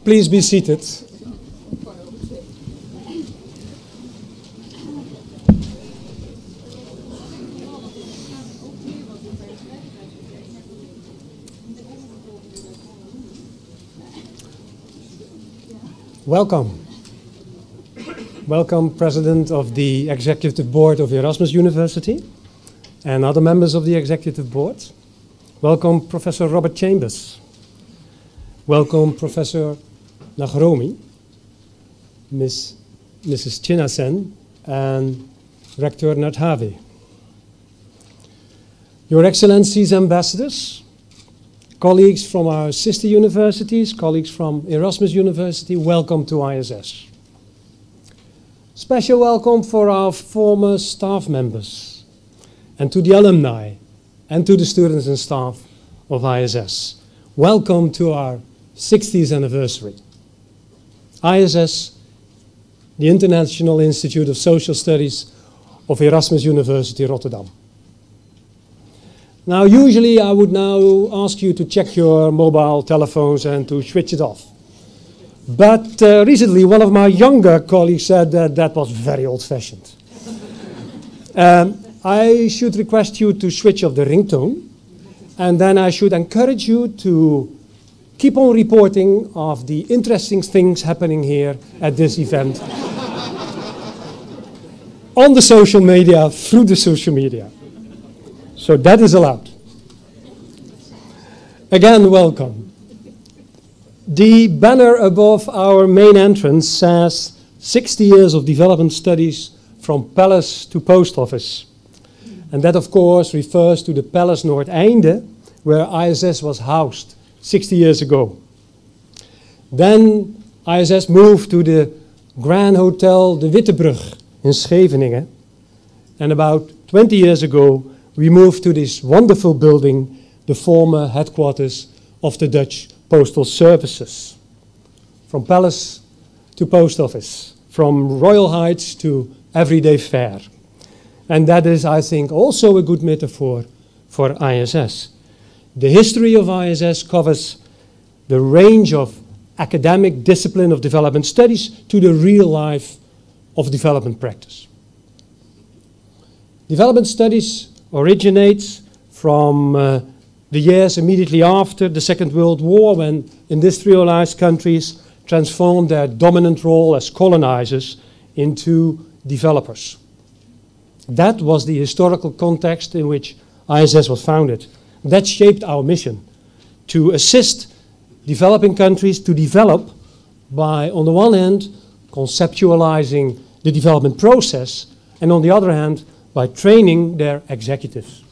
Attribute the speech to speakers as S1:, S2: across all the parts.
S1: Please be seated. Welcome. Welcome, President of the Executive Board of Erasmus University and other members of the Executive Board. Welcome, Professor Robert Chambers. Welcome, Professor Naghromi, Mrs. Chinasen, and Rector Natalis. Your Excellencies, ambassadors, colleagues from our sister universities, colleagues from Erasmus University, welcome to ISS. Special welcome for our former staff members, and to the alumni, and to the students and staff of ISS. Welcome to our 60th anniversary. ISS, the International Institute of Social Studies of Erasmus University, Rotterdam. Now, usually I would now ask you to check your mobile telephones and to switch it off. But recently, one of my younger colleagues said that that was very old-fashioned. I should request you to switch off the ringtone, and then I should encourage you to keep on reporting of the interesting things happening here at this event on the social media, through the social media. So that is allowed. Again, welcome. The banner above our main entrance says 60 years of development studies from palace to post office. And that, of course, refers to the Palace Noordeinde, where ISS was housed 60 years ago. Then ISS moved to the Grand Hotel de Wittebrug in Scheveningen. And about 20 years ago, we moved to this wonderful building, the former headquarters of the Dutch Postal Services. From palace to post office, from royal heights to everyday fare. And that is, I think, also a good metaphor for ISS. The history of ISS covers the range of academic discipline of development studies to the real life of development practice. Development studies originates from the years immediately after the Second World War, when industrialized countries transformed their dominant role as colonizers into developers. That was the historical context in which ISS was founded. That shaped our mission, to assist developing countries to develop by, on the one hand, conceptualizing the development process, and on the other hand, by training their executives.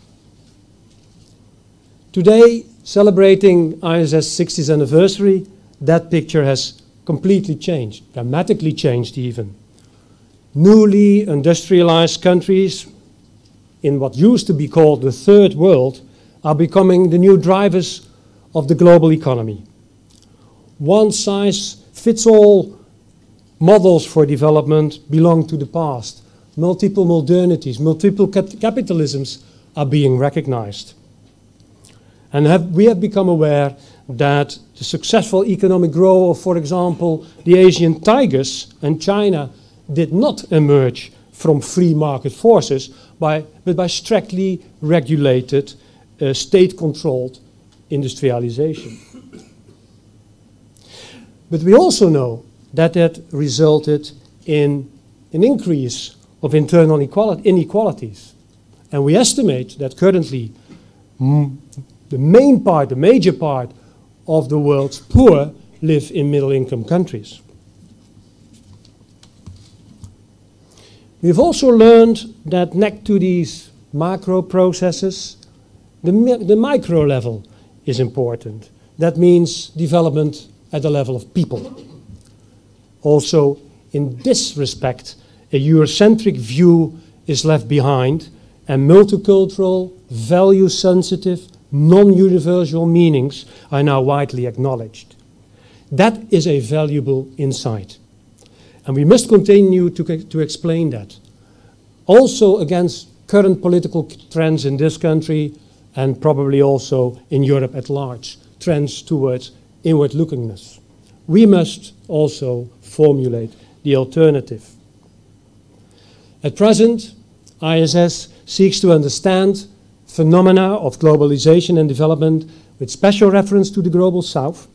S1: Today, celebrating ISS 60th anniversary, that picture has completely changed, dramatically changed even. Newly industrialized countries in what used to be called the Third World are becoming the new drivers of the global economy. One-size-fits-all models for development belong to the past. Multiple modernities, multiple capitalisms are being recognized. And we have become aware that the successful economic growth of, for example, the Asian tigers and China did not emerge from free market forces, but by strictly regulated, state-controlled industrialization. But we also know that that resulted in an increase of internal inequalities. And we estimate that currently the major part of the world's poor live in middle-income countries. We've also learned that next to these macro processes, the micro level is important. That means development at the level of people. Also, in this respect, a Eurocentric view is left behind, and multicultural, value-sensitive, non-universal meanings are now widely acknowledged. That is a valuable insight. And we must continue to explain that. Also against current political trends in this country, and probably also in Europe at large, trends towards inward-lookingness. we must also formulate the alternative. At present, ISS seeks to understand phenomena of globalization and development with special reference to the Global South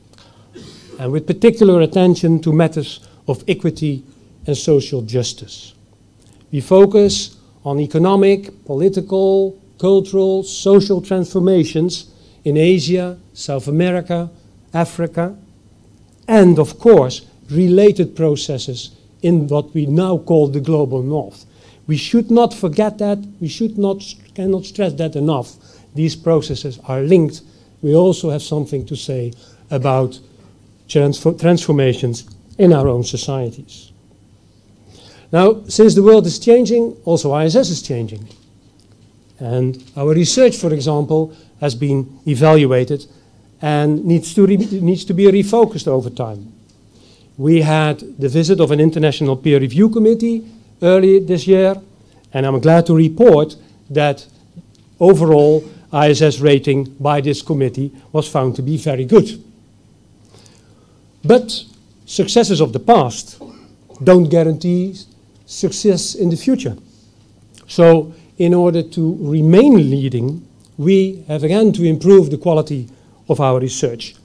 S1: and with particular attention to matters of equity and social justice. We focus on economic, political, cultural, social transformations in Asia, South America, Africa, and of course related processes in what we now call the Global North. We should not forget that, cannot stress that enough. These processes are linked. We also have something to say about transformations in our own societies. Now, since the world is changing, also ISS is changing. And our research, for example, has been evaluated and needs to be refocused over time. We had the visit of an international peer review committee early this year, and I'm glad to report that overall ISS rating by this committee was found to be very good. But successes of the past don't guarantee success in the future. So in order to remain leading, we have again to improve the quality of our research.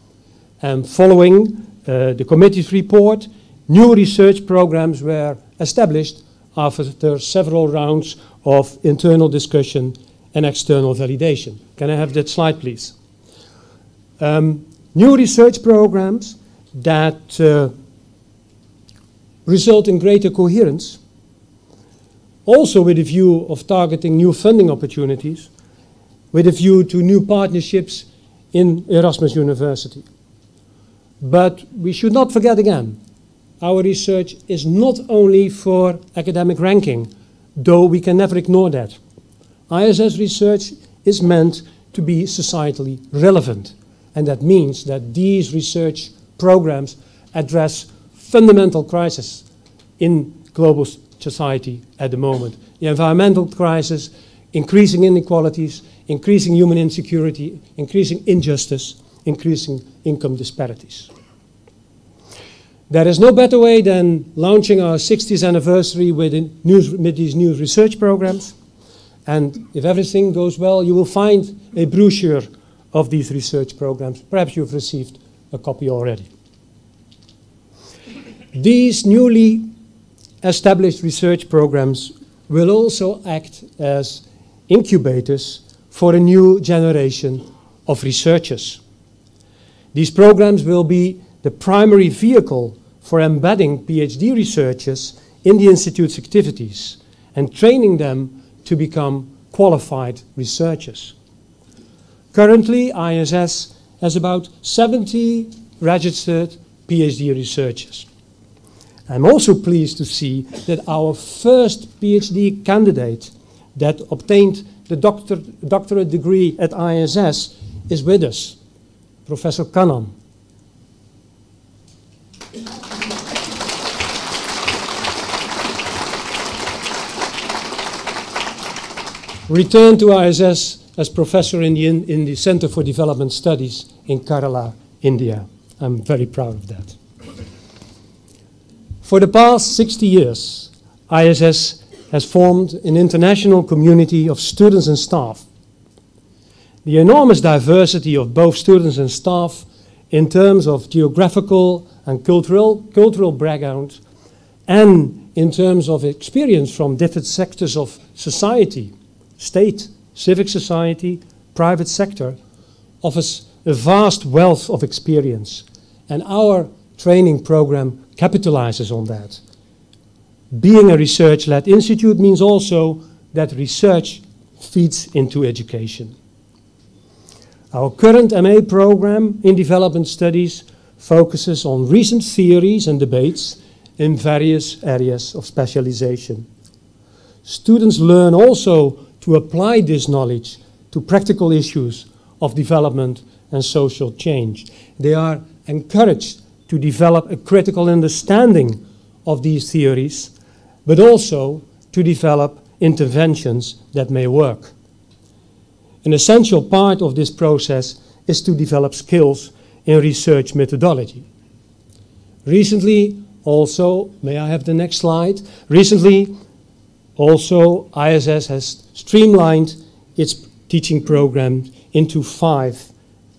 S1: And following the committee's report, new research programs were established after several rounds of internal discussion and external validation. Can I have that slide, please? New research programs that result in greater coherence, also with a view of targeting new funding opportunities, with a view to new partnerships in Erasmus University. But we should not forget again, our research is not only for academic ranking, though we can never ignore that. ISS research is meant to be societally relevant, and that means that these research programs address fundamental crises in global society at the moment. The environmental crisis, increasing inequalities, increasing human insecurity, increasing injustice, increasing income disparities. There is no better way than launching our 60th anniversary with these new research programs. And if everything goes well, you will find a brochure of these research programs. Perhaps you've received a copy already. These newly established research programs will also act as incubators for a new generation of researchers. These programs will be the primary vehicle for embedding PhD researchers in the Institute's activities and training them to become qualified researchers. Currently, ISS has about 70 registered PhD researchers. I'm also pleased to see that our first PhD candidate that obtained the doctorate degree at ISS is with us, Professor Kannan. Returned to ISS as professor in the Center for Development Studies in Kerala, India. I'm very proud of that. For the past 60 years, ISS has formed an international community of students and staff. The enormous diversity of both students and staff in terms of geographical and cultural background and in terms of experience from different sectors of society, state, civic society, private sector, offers a vast wealth of experience. And our training program capitalizes on that. Being a research-led institute means also that research feeds into education. Our current MA program in development studies focuses on recent theories and debates in various areas of specialization. Students learn also to apply this knowledge to practical issues of development and social change. They are encouraged to develop a critical understanding of these theories, but also to develop interventions that may work. An essential part of this process is to develop skills in research methodology. Recently also, may I have the next slide? Recently also ISS has streamlined its teaching program into 5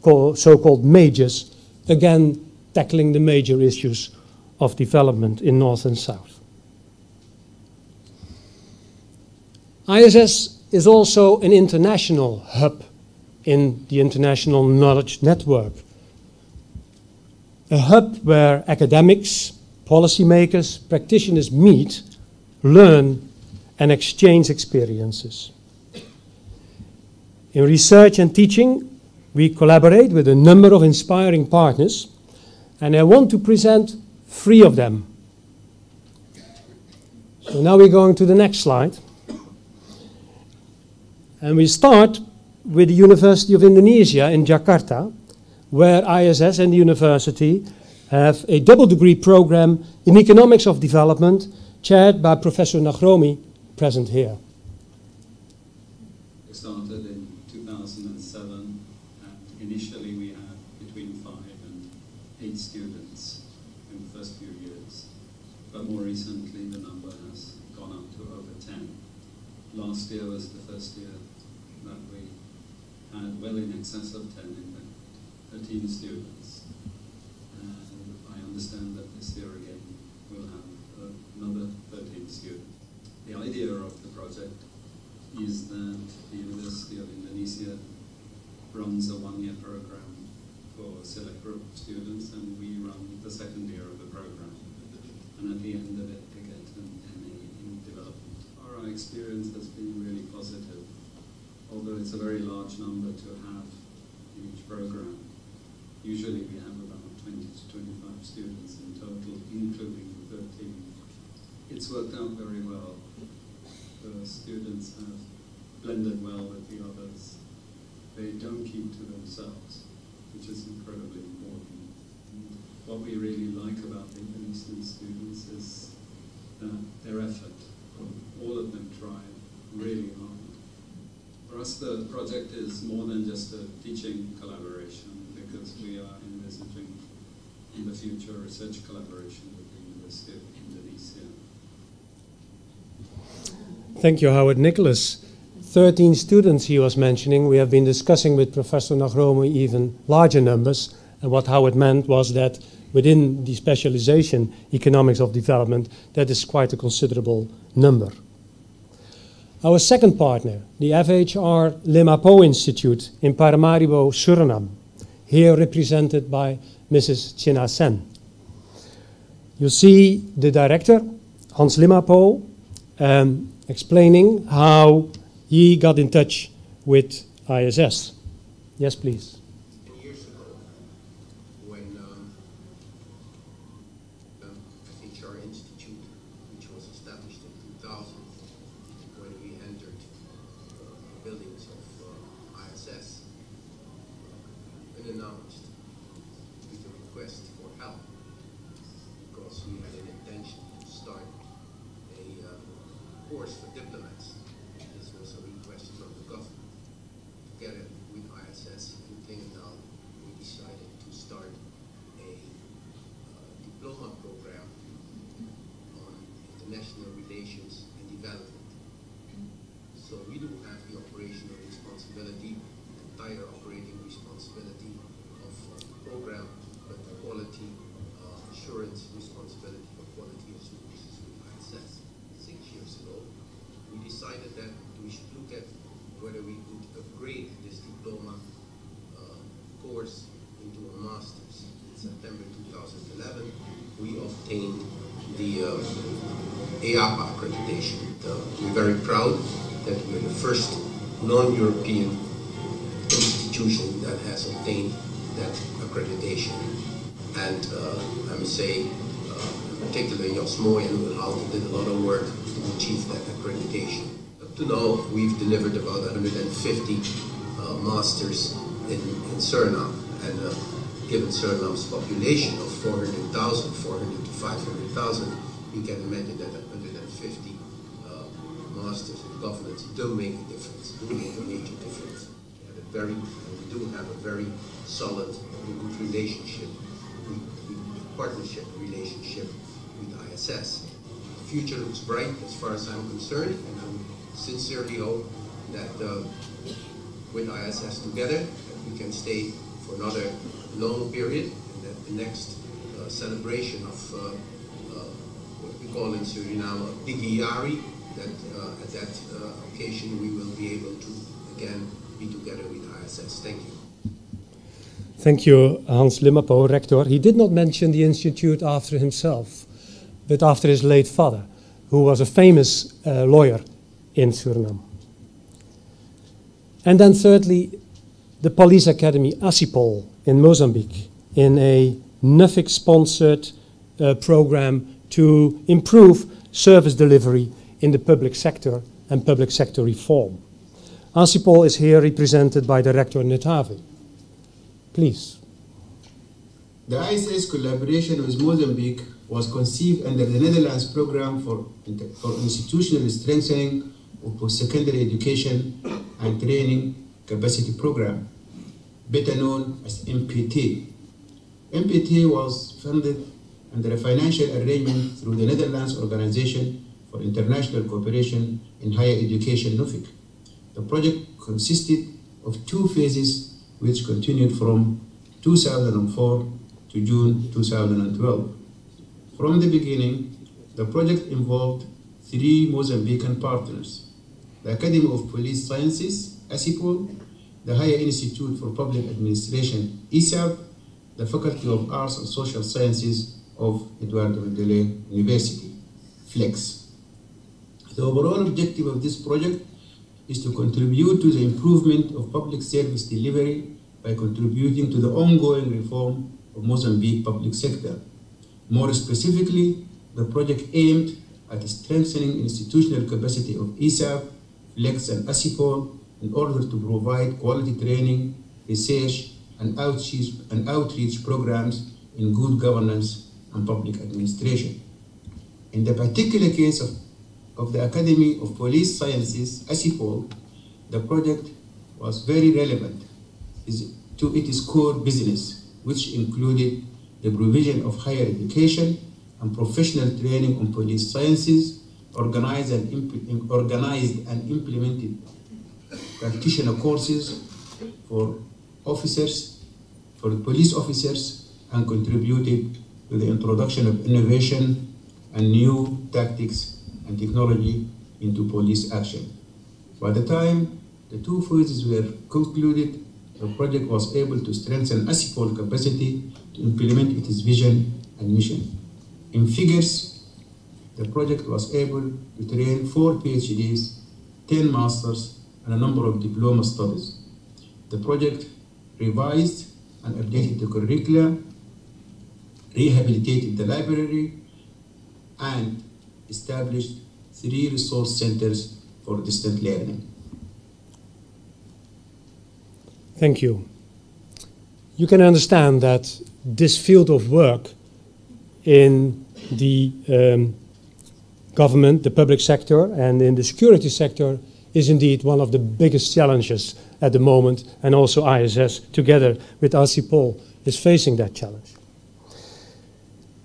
S1: so-called majors, again tackling the major issues of development in North and South. ISS is also an international hub in the international knowledge network. A hub where academics, policymakers, practitioners meet, learn, and exchange experiences. In research and teaching, we collaborate with a number of inspiring partners, and I want to present 3 of them. So now we're going to the next slide. And we start with the University of Indonesia in Jakarta, where ISS and the university have a double degree program in economics of development, chaired by Professor Nagromi, present here.
S2: We started in 2007, and initially we had between 5 and 8 students in the first few years. But more recently the number has gone up to over 10. Last year was the first year that we had well in excess of 10, in fact, 13 students. And I understand that this year again we'll have another 13 students. The idea of the project is that the University of Indonesia runs a one-year program for a select group of students, and we run the second year of the program. And at the end of it, they get an MA in development. Our experience has been really positive, although it's a very large number to have in each program. Usually we have about 20 to 25 students in total, including the 13. It's worked out very well. The students have blended well with the others. They don't keep to themselves, which is incredibly important. What we really like about the Indonesian students is their effort. All of them try really hard. For us, the project is more than just a teaching collaboration, because we are envisaging in the future research collaboration with the University of Indonesia.
S1: Thank you, Howard. Nicholas. 13 students he was mentioning. We have been discussing with Professor Nagromi even larger numbers, and what Howard meant was that within the specialization economics of development, that is quite a considerable number. Our second partner, the FHR Limapo Institute in Paramaribo, Suriname, here represented by Mrs. China Sen. You see the director, Hans Limapo, explaining how he got in touch with ISS. Yes, please.
S3: 10 years ago, when the FHR Institute, which was established in 2000, when we entered the buildings of ISS, unannounced with a request for help, because we had an intention to start a course for diplomats. This was a request from the government. Together with ISS in Klingendahl, we decided to start a diploma program on international relations and development. So we do have the operational responsibility, entire operating responsibility of the program, but the quality assurance responsibility for quality of services with ISS. 6 years ago, we decided that we should look at whether we could upgrade this diploma course into a master's. In September 2011, we obtained the EAPA accreditation. We're very proud that we're the first non-European institution that has obtained that accreditation. And I must say, in particular, Jos Mohr and Houten did a lot of work to achieve that accreditation. Up to now, we've delivered about 150 masters in Suriname, and given Suriname's population of 400,000, 400 to 500,000, you can imagine that 150 masters in governance do make a difference, do make a major difference. We do have a very solid and good relationship with partnership relationship with ISS. The future looks bright as far as I'm concerned, and I sincerely hope that with ISS together, that we can stay for another long period, and that the next celebration of what we call in Suriname Digiari, that at that occasion we will be able to again be together with ISS. Thank you.
S1: Thank you, Hans Limmerpo, Rector. He did not mention the institute after himself, but after his late father, who was a famous lawyer in Suriname. And then thirdly, the Police Academy Assipol in Mozambique, in a NUFIC-sponsored program to improve service delivery in the public sector and public sector reform. Assipol is here represented by Director Natalis. Please.
S4: The ISS collaboration with Mozambique was conceived under the Netherlands Program for Institutional Strengthening of Post-Secondary Education and Training Capacity Program, better known as MPT. MPT was funded under a financial arrangement through the Netherlands Organization for International Cooperation in Higher Education, NUFIC. The project consisted of 2 phases which continued from 2004 to June 2012. From the beginning, the project involved 3 Mozambican partners: the Academy of Police Sciences, ASIPOL, the Higher Institute for Public Administration, ISAB, the Faculty of Arts and Social Sciences of Eduardo Mandela University, FLEX. The overall objective of this project is to contribute to the improvement of public service delivery by contributing to the ongoing reform of Mozambique public sector. More specifically, the project aimed at strengthening institutional capacity of ISAB, FLEX and ASIPOL in order to provide quality training, research and outreach programs in good governance and public administration. In the particular case of the Academy of Police Sciences, ASIPOL, the project was very relevant to its core business, which included the provision of higher education and professional training on police sciences, organized and implemented practitioner courses for police officers, and contributed to the introduction of innovation and new tactics and technology into police action. By the time the 2 phases were concluded, the project was able to strengthen ASIPOL capacity to implement its vision and mission. In figures, the project was able to train 4 PhDs, 10 masters, and a number of diploma studies. The project revised and updated the curricula, rehabilitated the library, and established 3 resource centers for distant learning.
S1: Thank you. You can understand that this field of work in the government, the public sector, and in the security sector is indeed one of the biggest challenges at the moment, and also ISS, together with ASIPOL, is facing that challenge.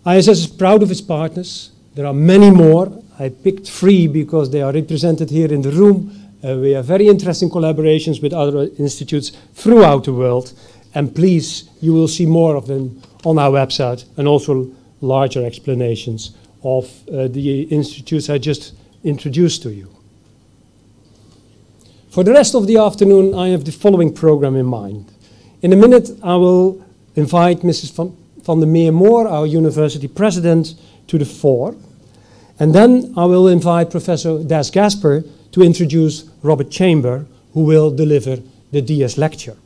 S1: ISS is proud of its partners. There are many more. I picked 3 because they are represented here in the room. We have very interesting collaborations with other institutes throughout the world, and please, you will see more of them on our website, and also larger explanations of the institutes I just introduced to you. For the rest of the afternoon, I have the following program in mind. In a minute, I will invite Mrs. van der Meer, our university president, to the fore. And then I will invite Professor Des Gasper to introduce Robert Chamber, who will deliver the DS lecture.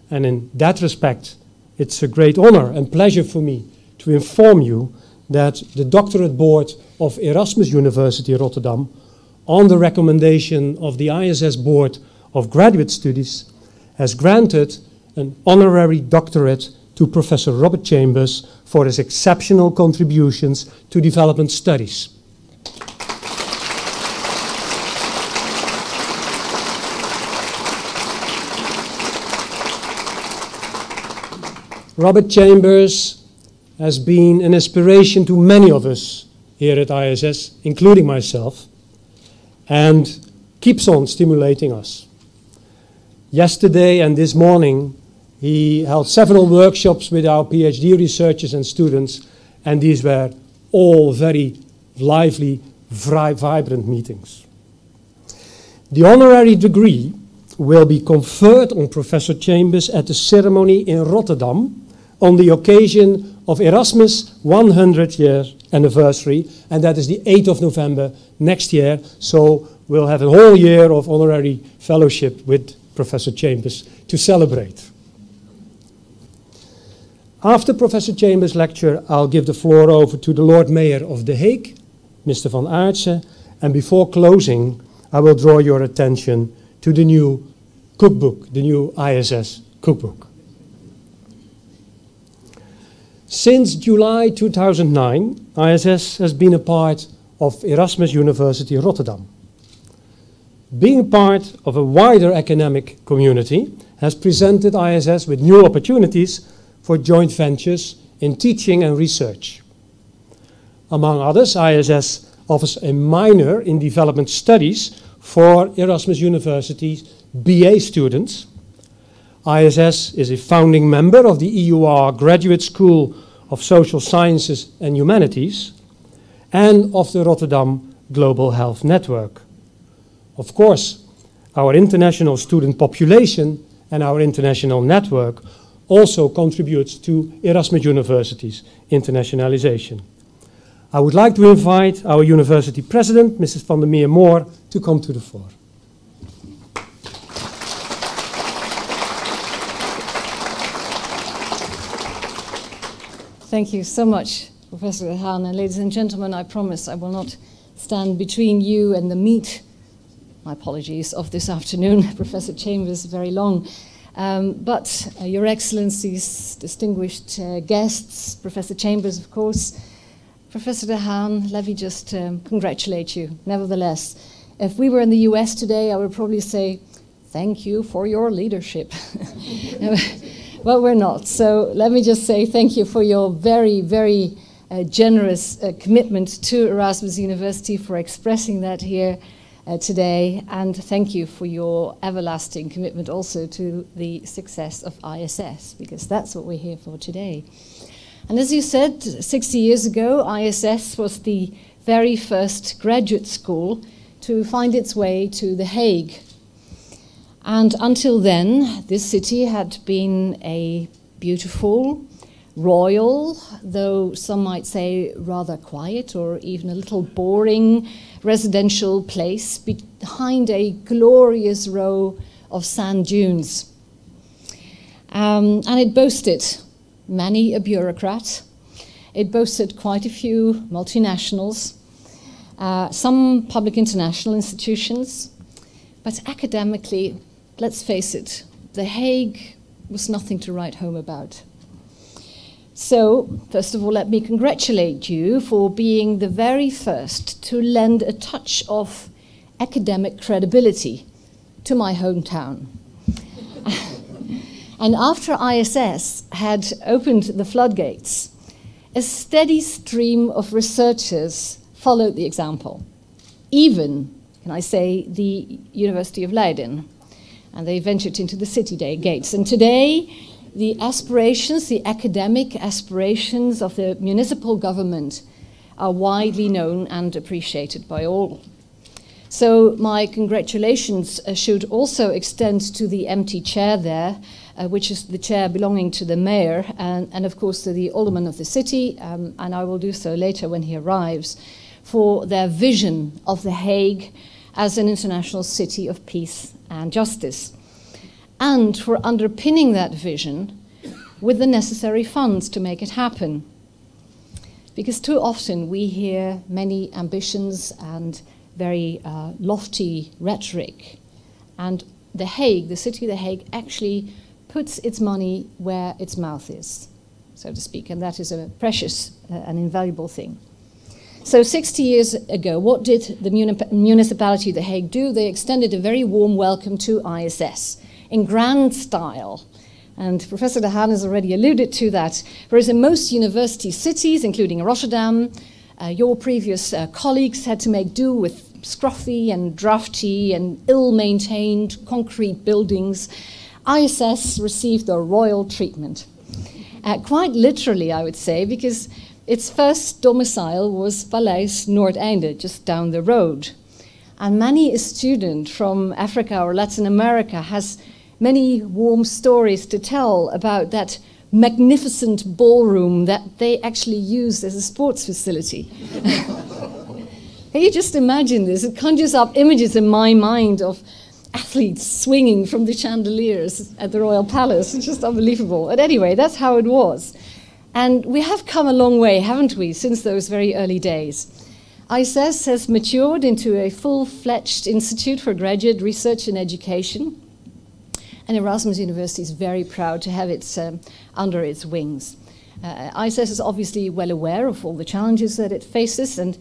S1: And in that respect, it's a great honor and pleasure for me to inform you that the doctorate board of Erasmus University Rotterdam, on the recommendation of the ISS Board of Graduate Studies, has granted an honorary doctorate to Professor Robert Chambers for his exceptional contributions to development studies. Robert Chambers has been an inspiration to many of us here at ISS, including myself, and keeps on stimulating us. Yesterday and this morning, he held several workshops with our PhD researchers and students, and these were all very lively, vibrant meetings. The honorary degree will be conferred on Professor Chambers at the ceremony in Rotterdam on the occasion of Erasmus' 100-year anniversary, and that is the 8th of November next year, so we'll have a whole year of honorary fellowship with Professor Chambers to celebrate. After Professor Chambers' lecture, I'll give the floor over to the Lord Mayor of The Hague, Mr. van Aartsen, and before closing, I will draw your attention to the new cookbook, the new ISS cookbook. Since July 2009, ISS has been a part of Erasmus University Rotterdam. Being part of a wider academic community has presented ISS with new opportunities for joint ventures in teaching and research. Among others, ISS offers a minor in development studies for Erasmus University's BA students. ISS is a founding member of the EUR Graduate School of Social Sciences and Humanities and of the Rotterdam Global Health Network. Of course, our international student population and our international network also contributes to Erasmus University's internationalization. I would like to invite our university president, Mrs. van der Meer Mohr, to come to the floor.
S5: Thank you so much, Professor de Haan. And ladies and gentlemen, I promise I will not stand between you and the meat, my apologies, of this afternoon. Professor Chambers, very long. But Your Excellencies, distinguished guests, Professor Chambers, of course, Professor de Haan, let me just congratulate you. Nevertheless, if we were in the US today, I would probably say, thank you for your leadership. But we're not. So let me just say thank you for your very, very generous commitment to Erasmus University, for expressing that here today, and thank you for your everlasting commitment also to the success of ISS, because that's what we're here for today. And as you said, 60 years ago, ISS was the very first graduate school to find its way to The Hague. And until then, this city had been a beautiful, royal, though some might say rather quiet or even a little boring residential place behind a glorious row of sand dunes. And it boasted many a bureaucrat. It boasted quite a few multinationals, some public international institutions, but academically, let's face it, The Hague was nothing to write home about. So, first of all, let me congratulate you for being the very first to lend a touch of academic credibility to my hometown. And after ISS had opened the floodgates, a steady stream of researchers followed the example. Even, can I say, the University of Leiden. And they ventured into the city gates. And today, the aspirations, the academic aspirations of the municipal government are widely known and appreciated by all. So my congratulations should also extend to the empty chair there, which is the chair belonging to the mayor and of course to the alderman of the city, and I will do so later when he arrives, for their vision of The Hague as an international city of peace and justice, and for underpinning that vision with the necessary funds to make it happen. Because too often we hear many ambitions and very lofty rhetoric, and The Hague, the city of The Hague, actually puts its money where its mouth is, so to speak, and that is a precious and invaluable thing. So 60 years ago, what did the municipality of The Hague do? They extended a very warm welcome to ISS in grand style, And Professor De Haan has already alluded to that. Whereas in most university cities, including Rotterdam, your previous colleagues had to make do with scruffy and drafty and ill-maintained concrete buildings. ISS received the royal treatment. Quite literally, I would say, because its first domicile was Paleis Noordeinde, just down the road. And many a student from Africa or Latin America has many warm stories to tell about that magnificent ballroom that they actually used as a sports facility. Can you just imagine this? It conjures up images in my mind of athletes swinging from the chandeliers at the Royal Palace. It's just unbelievable. But anyway, that's how it was. And we have come a long way, haven't we, since those very early days. ISS has matured into a full-fledged institute for graduate research and education. And Erasmus University is very proud to have it under its wings. ISS is obviously well aware of all the challenges that it faces, and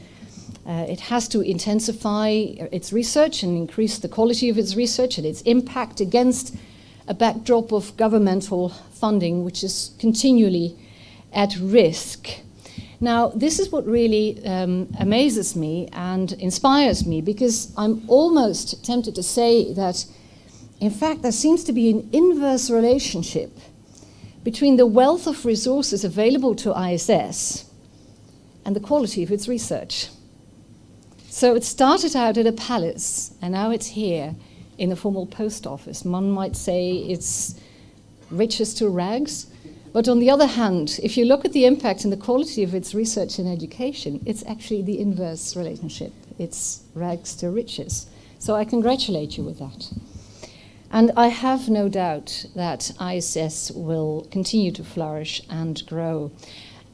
S5: it has to intensify its research and increase the quality of its research and its impact against a backdrop of governmental funding, which is continually at risk. Now, this is what really amazes me and inspires me, because I'm almost tempted to say that, in fact, there seems to be an inverse relationship between the wealth of resources available to ISS and the quality of its research. So it started out at a palace, and now it's here in the formal post office. One might say it's riches to rags. But on the other hand, if you look at the impact and the quality of its research and education, it's actually the inverse relationship. It's rags to riches. So I congratulate you with that. And I have no doubt that ISS will continue to flourish and grow.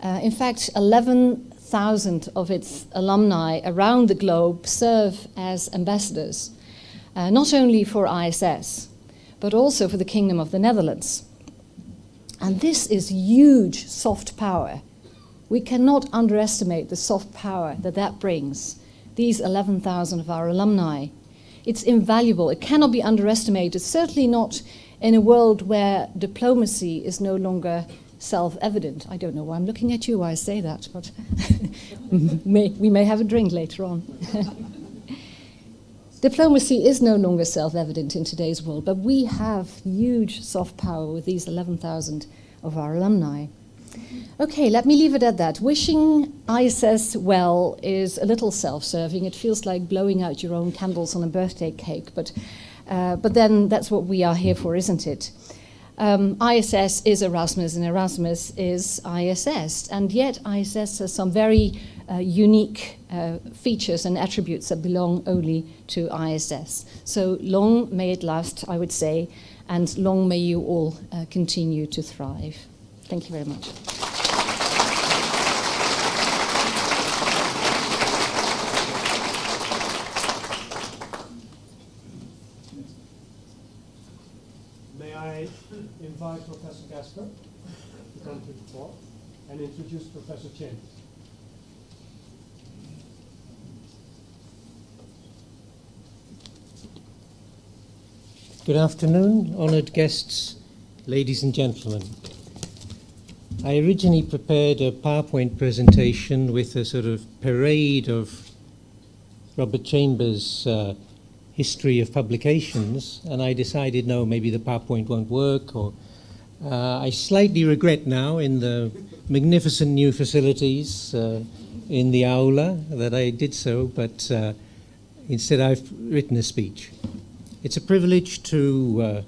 S5: In fact, 11,000 of its alumni around the globe serve as ambassadors, not only for ISS, but also for the Kingdom of the Netherlands. And this is huge soft power. We cannot underestimate the soft power that that brings, these 11,000 of our alumni. It's invaluable. It cannot be underestimated, certainly not in a world where diplomacy is no longer self-evident. I don't know why I'm looking at you while I say that, but we may have a drink later on. Diplomacy is no longer self-evident in today's world, but we have huge soft power with these 11,000 of our alumni. Okay, let me leave it at that. Wishing ISS well is a little self-serving. It feels like blowing out your own candles on a birthday cake, but then that's what we are here for, isn't it? ISS is Erasmus, and Erasmus is ISS, and yet ISS has some very unique features and attributes that belong only to ISS. So long may it last, I would say, and long may you all continue to thrive. Thank you very much.
S1: May I invite Professor Gasper to come to the floor and introduce Professor Chambers.
S6: Good afternoon, honoured guests, ladies and gentlemen. I originally prepared a PowerPoint presentation with a sort of parade of Robert Chambers' history of publications, and I decided, no, maybe the PowerPoint won't work, or I slightly regret now, in the magnificent new facilities in the aula, that I did so, but instead I've written a speech. It's a privilege to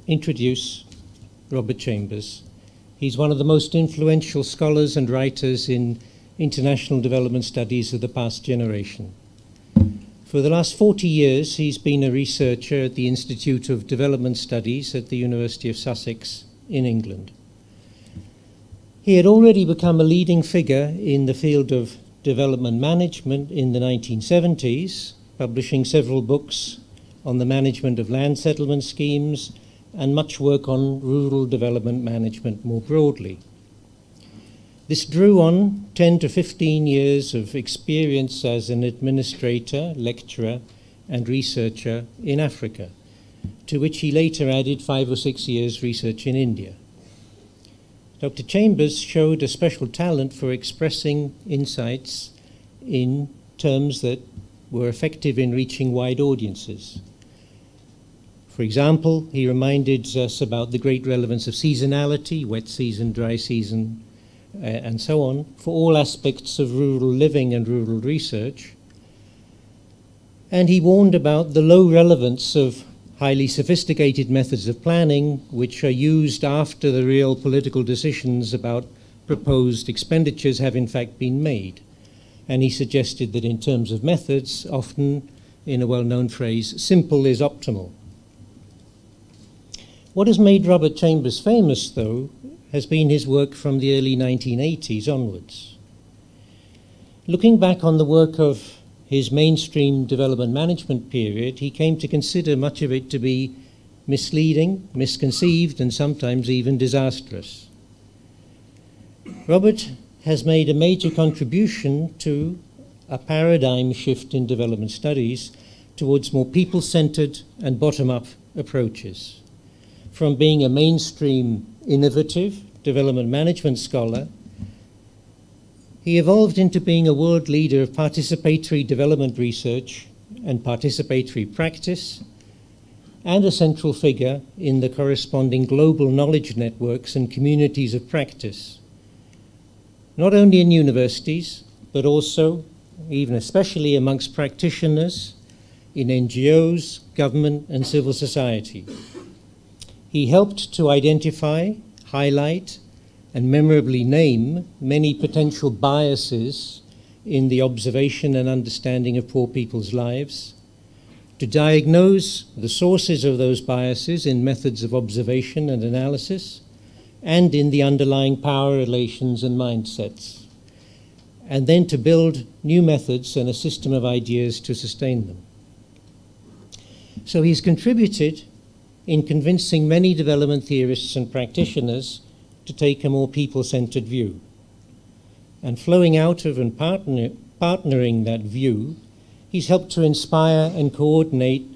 S6: introduce Robert Chambers. He's one of the most influential scholars and writers in international development studies of the past generation. For the last 40 years, he's been a researcher at the Institute of Development Studies at the University of Sussex in England. He had already become a leading figure in the field of development management in the 1970s, publishing several books on the management of land settlement schemes and much work on rural development management more broadly. This drew on 10 to 15 years of experience as an administrator, lecturer, and researcher in Africa, to which he later added 5 or 6 years research in India. Dr. Chambers showed a special talent for expressing insights in terms that were effective in reaching wide audiences. For example, he reminded us about the great relevance of seasonality, wet season, dry season, and so on, for all aspects of rural living and rural research. And he warned about the low relevance of highly sophisticated methods of planning, which are used after the real political decisions about proposed expenditures have in fact been made. And he suggested that in terms of methods, often, in a well-known phrase, simple is optimal. What has made Robert Chambers famous, though, has been his work from the early 1980s onwards. Looking back on the work of his mainstream development management period, he came to consider much of it to be misleading, misconceived, and sometimes even disastrous. Robert has made a major contribution to a paradigm shift in development studies towards more people-centered and bottom-up approaches. From being a mainstream, innovative development management scholar, he evolved into being a world leader of participatory development research and participatory practice, and a central figure in the corresponding global knowledge networks and communities of practice, not only in universities, but also, even especially amongst practitioners, in NGOs, government, and civil society. He helped to identify, highlight, and memorably name many potential biases in the observation and understanding of poor people's lives, to diagnose the sources of those biases in methods of observation and analysis, and in the underlying power relations and mindsets, and then to build new methods and a system of ideas to sustain them. So he's contributed in convincing many development theorists and practitioners to take a more people-centered view. And flowing out of and partnering that view, he's helped to inspire and coordinate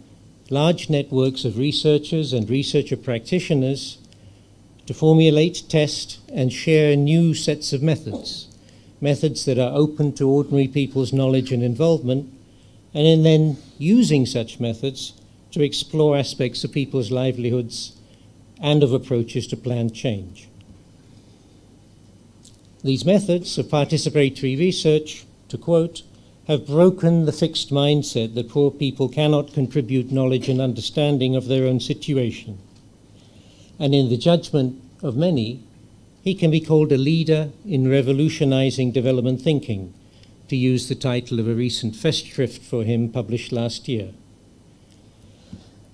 S6: large networks of researchers and researcher practitioners to formulate, test, and share new sets of methods, methods that are open to ordinary people's knowledge and involvement, and in then using such methods to explore aspects of people's livelihoods and of approaches to planned change. These methods of participatory research, to quote, have broken the fixed mindset that poor people cannot contribute knowledge and understanding of their own situation. And in the judgment of many, he can be called a leader in revolutionizing development thinking, to use the title of a recent Festschrift for him published last year.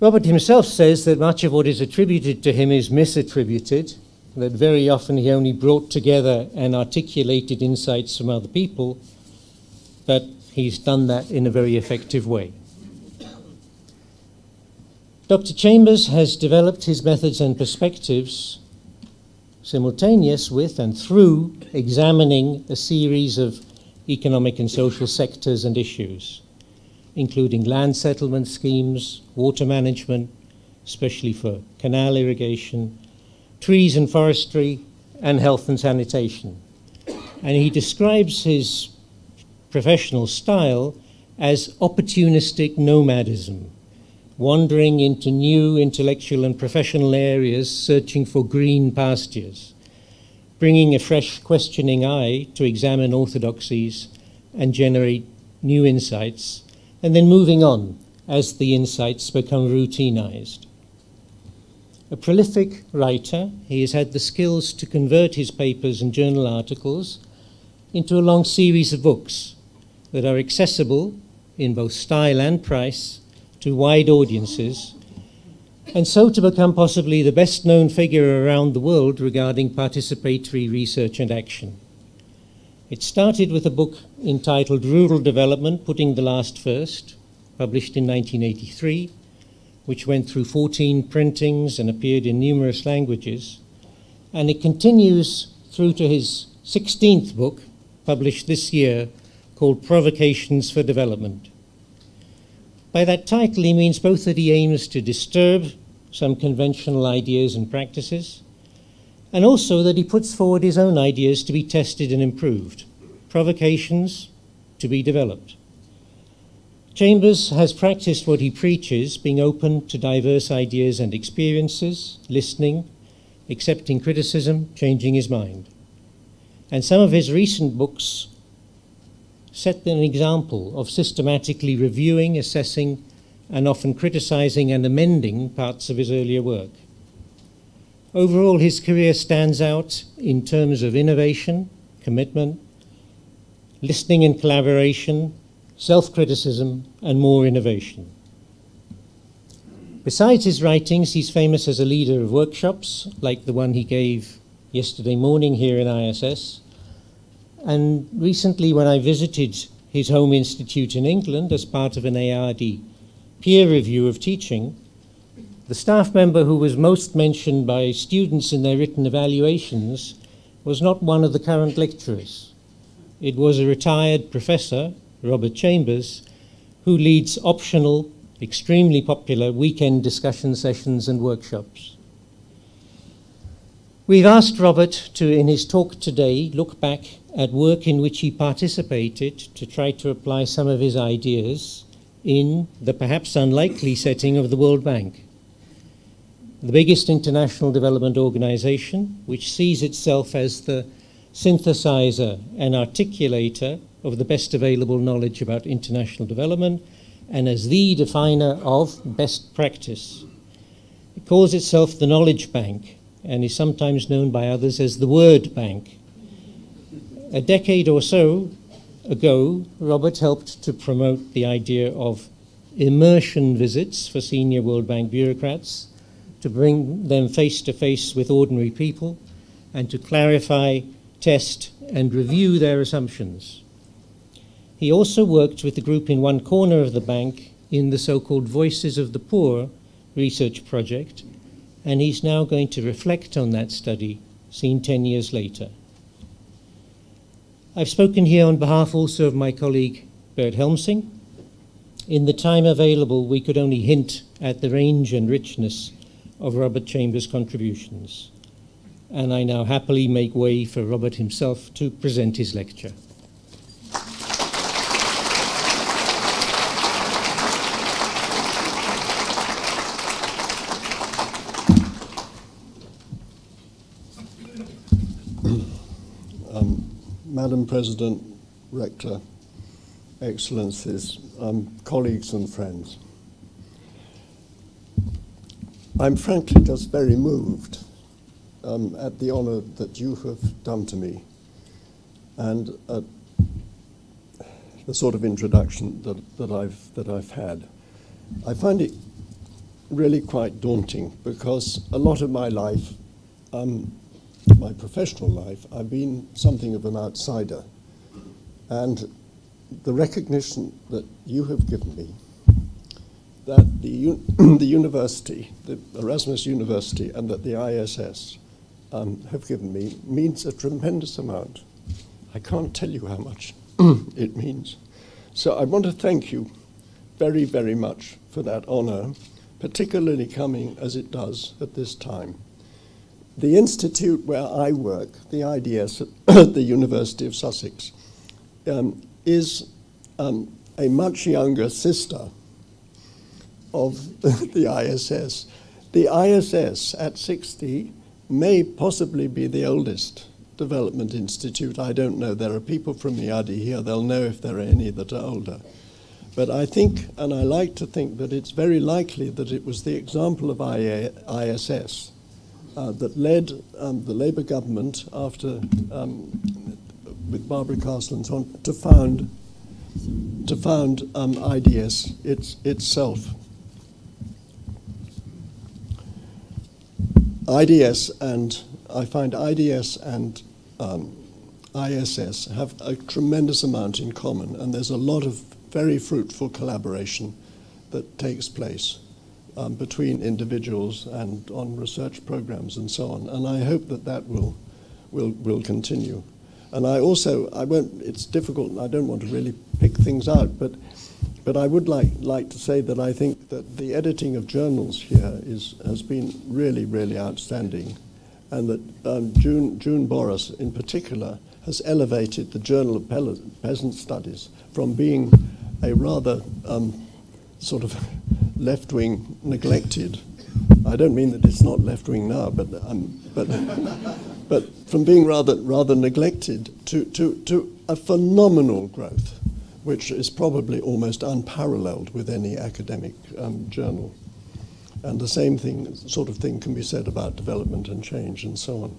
S6: Robert himself says that much of what is attributed to him is misattributed, that very often he only brought together and articulated insights from other people, but he's done that in a very effective way. Dr. Chambers has developed his methods and perspectives simultaneous with and through examining a series of economic and social sectors and issues, including land settlement schemes, water management, especially for canal irrigation, trees and forestry, and health and sanitation. And he describes his professional style as opportunistic nomadism, wandering into new intellectual and professional areas, searching for green pastures, bringing a fresh questioning eye to examine orthodoxies and generate new insights, and then moving on as the insights become routinized. A prolific writer, he has had the skills to convert his papers and journal articles into a long series of books that are accessible in both style and price to wide audiences, and so to become possibly the best known figure around the world regarding participatory research and action. It started with a book entitled Rural Development, Putting the Last First, published in 1983, which went through 14 printings and appeared in numerous languages. And it continues through to his 16th book, published this year, called Provocations for Development. By that title, he means both that he aims to disturb some conventional ideas and practices, and also that he puts forward his own ideas to be tested and improved, provocations to be developed. Chambers has practiced what he preaches, being open to diverse ideas and experiences, listening, accepting criticism, changing his mind. And some of his recent books set an example of systematically reviewing, assessing, and often criticizing and amending parts of his earlier work. Overall, his career stands out in terms of innovation, commitment, listening and collaboration, self-criticism, and more innovation. Besides his writings, he's famous as a leader of workshops, like the one he gave yesterday morning here in ISS. And recently, when I visited his home institute in England as part of an ARD peer review of teaching, the staff member who was most mentioned by students in their written evaluations was not one of the current lecturers. It was a retired professor, Robert Chambers, who leads optional, extremely popular weekend discussion sessions and workshops. We've asked Robert to, in his talk today, look back at work in which he participated to try to apply some of his ideas in the perhaps unlikely setting of the World Bank, the biggest international development organization, which sees itself as the synthesizer and articulator of the best available knowledge about international development and as the definer of best practice. It calls itself the Knowledge Bank and is sometimes known by others as the Word Bank. A decade or so ago, Robert helped to promote the idea of immersion visits for senior World Bank bureaucrats to bring them face to face with ordinary people and to clarify, test, and review their assumptions. He also worked with the group in one corner of the bank in the so-called Voices of the Poor research project, and he's now going to reflect on that study, seen 10 years later. I've spoken here on behalf also of my colleague Bert Helmsing. In the time available, we could only hint at the range and richness of Robert Chambers' contributions. And I now happily make way for Robert himself to present his lecture.
S7: Madam President, Rector, Excellencies, colleagues and friends. I'm frankly just very moved at the honor that you have done to me and at the sort of introduction that I've had. I find it really quite daunting because a lot of my life, my professional life, I've been something of an outsider. And the recognition that you have given me, that the university, the Erasmus University, and that the ISS have given me means a tremendous amount. I can't tell you how much it means. So I want to thank you very, very much for that honor, particularly coming as it does at this time. The institute where I work, the IDS at the University of Sussex, is a much younger sister of the ISS. The ISS at 60 may possibly be the oldest development institute. I don't know. There are people from the ID here. They'll know if there are any that are older. But I think, and I like to think, that it's very likely that it was the example of ISS that led the Labour government after, with Barbara Castle and so on, to found IDS itself. IDS and I find IDS and ISS have a tremendous amount in common, and there's a lot of very fruitful collaboration that takes place between individuals and on research programs and so on. And I hope that that will continue. And I won't, it's difficult, and I don't want to really pick things out, but But I would like to say that I think that the editing of journals here has been really, really outstanding, and that June Boris in particular has elevated the Journal of Peasant Studies from being a rather sort of left-wing neglected. I don't mean that it's not left-wing now, but from being rather neglected to a phenomenal growth, which is probably almost unparalleled with any academic journal. And the same sort of thing can be said about development and change and so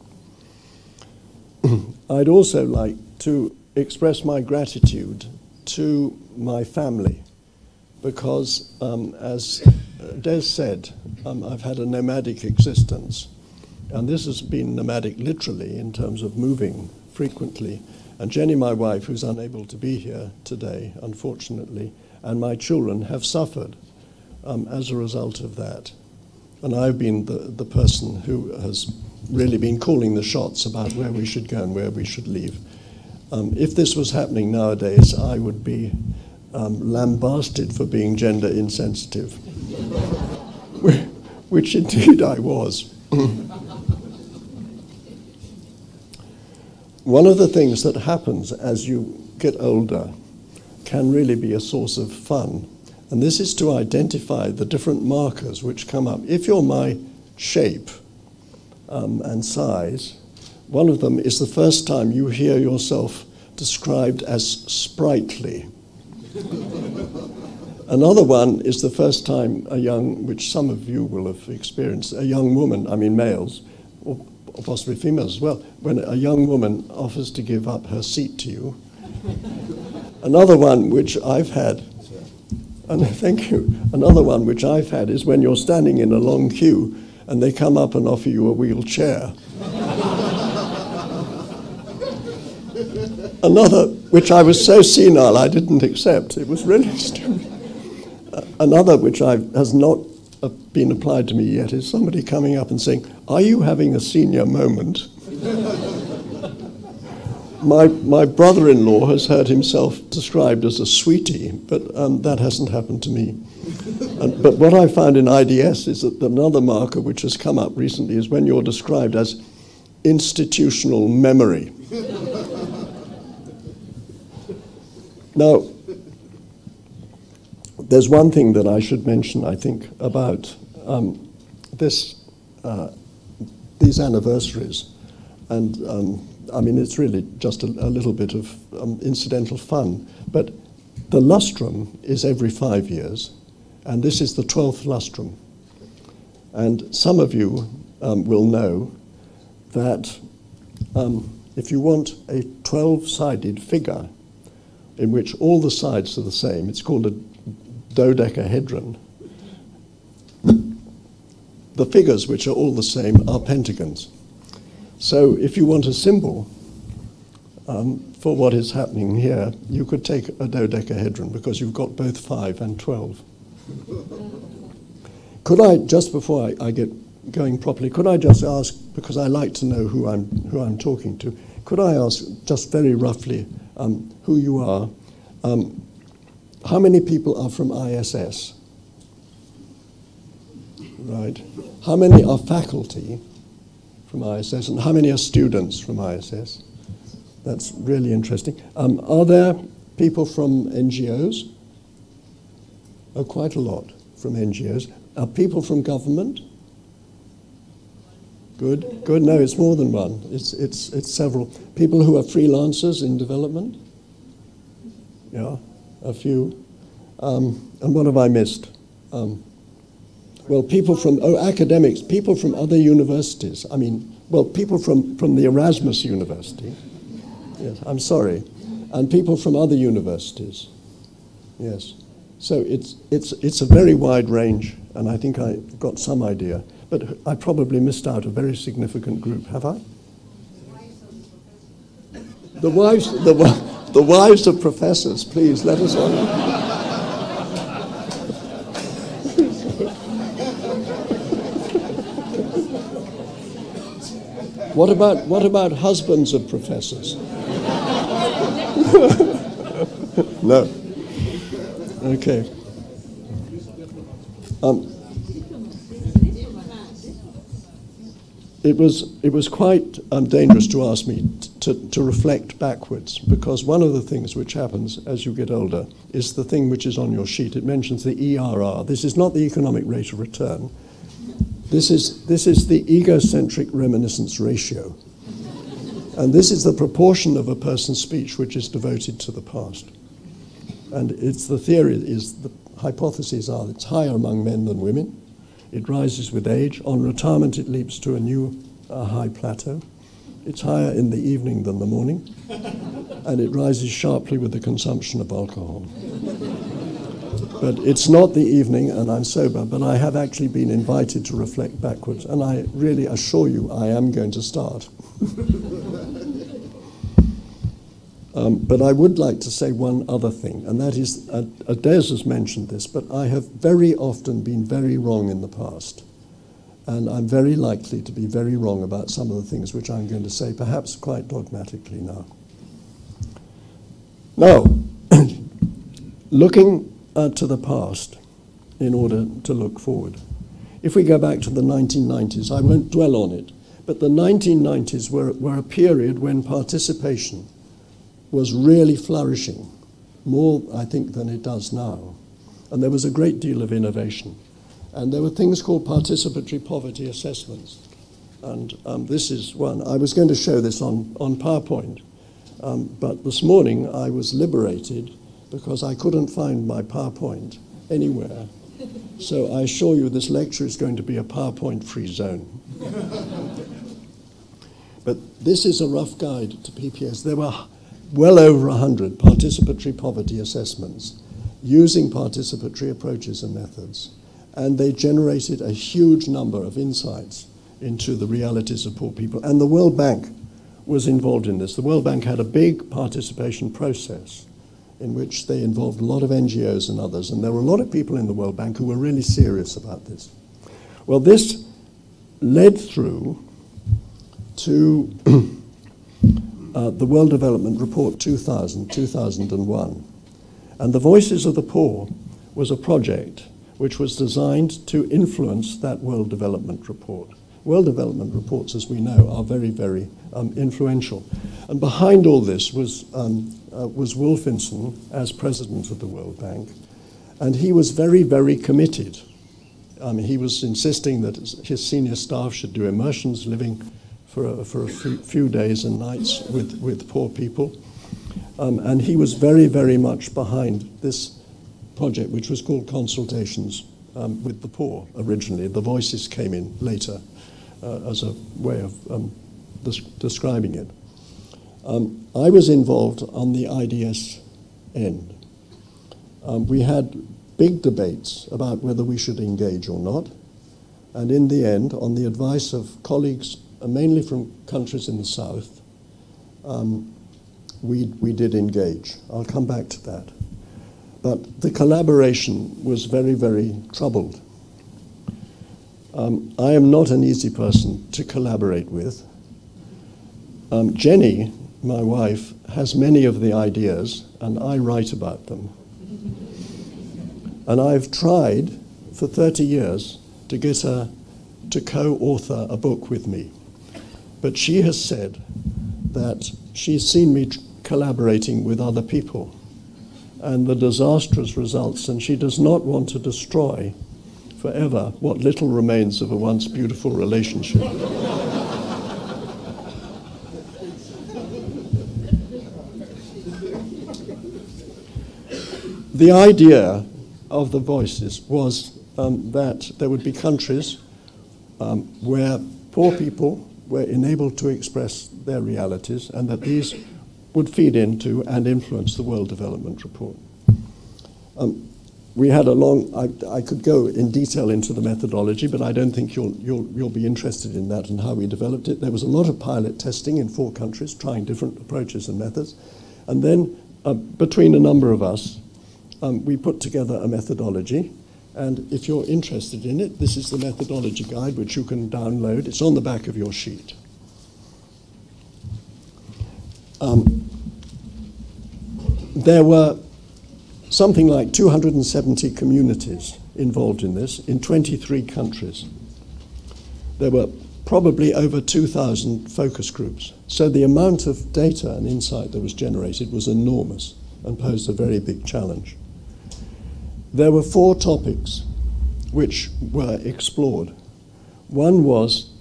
S7: on. I'd also like to express my gratitude to my family, because as Des said, I've had a nomadic existence, and this has been nomadic literally in terms of moving frequently. And Jenny, my wife, who's unable to be here today, unfortunately, and my children have suffered as a result of that. And I've been the person who has really been calling the shots about where we should go and where we should leave. If this was happening nowadays, I would be lambasted for being gender insensitive, which indeed I was. One of the things that happens as you get older can really be a source of fun, and this is to identify the different markers which come up. If you're my shape and size, one of them is the first time you hear yourself described as sprightly. Another one is the first time which some of you will have experienced, a young woman, I mean males, or possibly females as well, when a young woman offers to give up her seat to you. Another one which I've had, and thank you, another one which I've had is when you're standing in a long queue and they come up and offer you a wheelchair. Another, which I was so senile I didn't accept, it was really stupid. Another which has not been applied to me yet is somebody coming up and saying, "Are you having a senior moment?" My brother-in-law has heard himself described as a sweetie, but that hasn't happened to me. But what I found in IDS is that another marker which has come up recently is when you're described as institutional memory. Now, there's one thing that I should mention, I think, about these anniversaries. And I mean, it's really just a little bit of incidental fun. But the lustrum is every 5 years, and this is the 12th lustrum. And some of you will know that if you want a 12-sided figure in which all the sides are the same, it's called a Dodecahedron. The figures which are all the same are pentagons. So if you want a symbol for what is happening here, you could take a dodecahedron because you've got both 5 and 12. Could I, just before I get going properly, could I just ask, because I like to know who I'm talking to, could I ask just very roughly who you are? How many people are from ISS? Right. How many are faculty from ISS, and how many are students from ISS? That's really interesting. Are there people from NGOs? Oh, quite a lot from NGOs. Are people from government? Good, good. No, it's more than one. It's several. People who are freelancers in development? Yeah, a few. And what have I missed? Well, people from, academics, people from other universities. I mean, well, people from the Erasmus University. Yes, I'm sorry. And people from other universities. Yes. So it's a very wide range, and I think I got some idea. But I probably missed out a very significant group, have I? The wives of professors, please, let us on. What about husbands of professors? No. Okay. It was quite dangerous to ask me to reflect backwards, because one of the things which happens as you get older is the thing which is on your sheet. It mentions the ERR. This is not the economic rate of return. This is the egocentric reminiscence ratio. And this is the proportion of a person's speech which is devoted to the past. And it's the theory is, the hypotheses are it's higher among men than women. It rises with age. On retirement, it leaps to a new high plateau. It's higher in the evening than the morning. And it rises sharply with the consumption of alcohol. But it's not the evening, and I'm sober, but I have actually been invited to reflect backwards. And I really assure you I am going to start. But I would like to say one other thing, and that is, Des has mentioned this, but I have very often been very wrong in the past. And I'm very likely to be very wrong about some of the things which I'm going to say, perhaps quite dogmatically now. Now, looking to the past in order to look forward. If we go back to the 1990s, I won't dwell on it, but the 1990s were a period when participation was really flourishing, more, I think, than it does now. And there was a great deal of innovation. And there were things called participatory poverty assessments. And this is one. I was going to show this on PowerPoint, but this morning I was liberated because I couldn't find my PowerPoint anywhere. So I assure you this lecture is going to be a PowerPoint-free zone. But this is a rough guide to PPS. There were well over 100 participatory poverty assessments using participatory approaches and methods. And they generated a huge number of insights into the realities of poor people. And the World Bank was involved in this. The World Bank had a big participation process in which they involved a lot of NGOs and others. And there were a lot of people in the World Bank who were really serious about this. Well, this led through to the World Development Report 2001. And the Voices of the Poor was a project which was designed to influence that World Development Report. World Development Reports, as we know, are very, very influential. And behind all this was Wolfenson as president of the World Bank. And he was very, very committed. He was insisting that his senior staff should do immersions, living for a few days and nights with poor people. And he was very, very much behind this project, which was called Consultations with the Poor originally. The Voices came in later as a way of describing it. I was involved on the IDS end. We had big debates about whether we should engage or not. And in the end, on the advice of colleagues, mainly from countries in the south, we did engage. I'll come back to that. But the collaboration was very, very troubled. I am not an easy person to collaborate with. Jenny, my wife, has many of the ideas, and I write about them. And I've tried for 30 years to get her to co-author a book with me. But she has said that she's seen me collaborating with other people and the disastrous results, and she does not want to destroy forever what little remains of a once beautiful relationship. The idea of the Voices was that there would be countries where poor people were enabled to express their realities, and that these would feed into and influence the World Development Report. We had a long, I could go in detail into the methodology, but I don't think you'll be interested in that and how we developed it. There was a lot of pilot testing in 4 countries, trying different approaches and methods. And then between a number of us, we put together a methodology. And if you're interested in it, this is the methodology guide, which you can download. It's on the back of your sheet. There were something like 270 communities involved in this in 23 countries. There were probably over 2,000 focus groups. So the amount of data and insight that was generated was enormous and posed a very big challenge. There were 4 topics which were explored. One was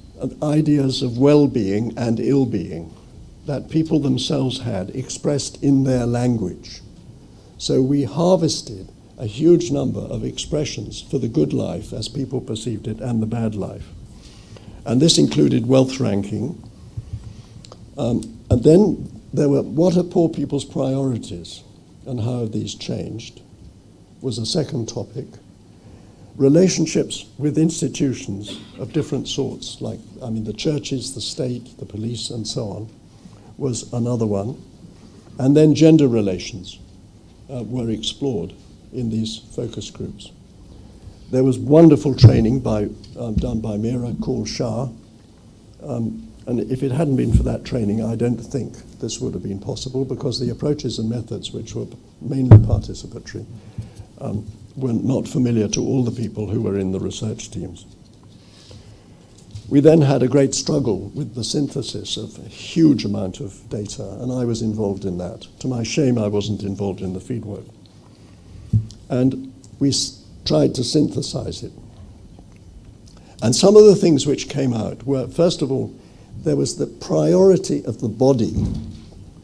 S7: ideas of well-being and ill-being that people themselves had expressed in their language. So we harvested a huge number of expressions for the good life as people perceived it and the bad life. And this included wealth ranking. And then there were, what are poor people's priorities and how have these changed, was a second topic. Relationships with institutions of different sorts, like, I mean, the churches, the state, the police, and so on, was another one. And then gender relations were explored in these focus groups. There was wonderful training done by Meer called Shah. And if it hadn't been for that training, I don't think this would have been possible, because the approaches and methods, which were mainly participatory, were not familiar to all the people who were in the research teams. We then had a great struggle with the synthesis of a huge amount of data, and I was involved in that. To my shame, I wasn't involved in the fieldwork. And we tried to synthesize it. And some of the things which came out were, first of all, there was the priority of the body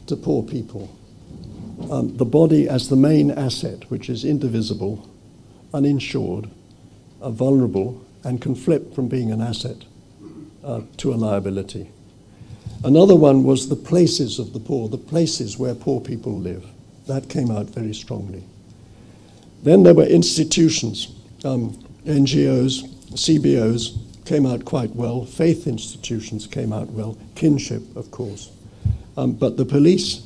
S7: to poor people. The body as the main asset, which is indivisible, uninsured, vulnerable, and can flip from being an asset to a liability. Another one was the places of the poor, the places where poor people live. That came out very strongly. Then there were institutions, NGOs, CBOs came out quite well, faith institutions came out well, kinship, of course. But the police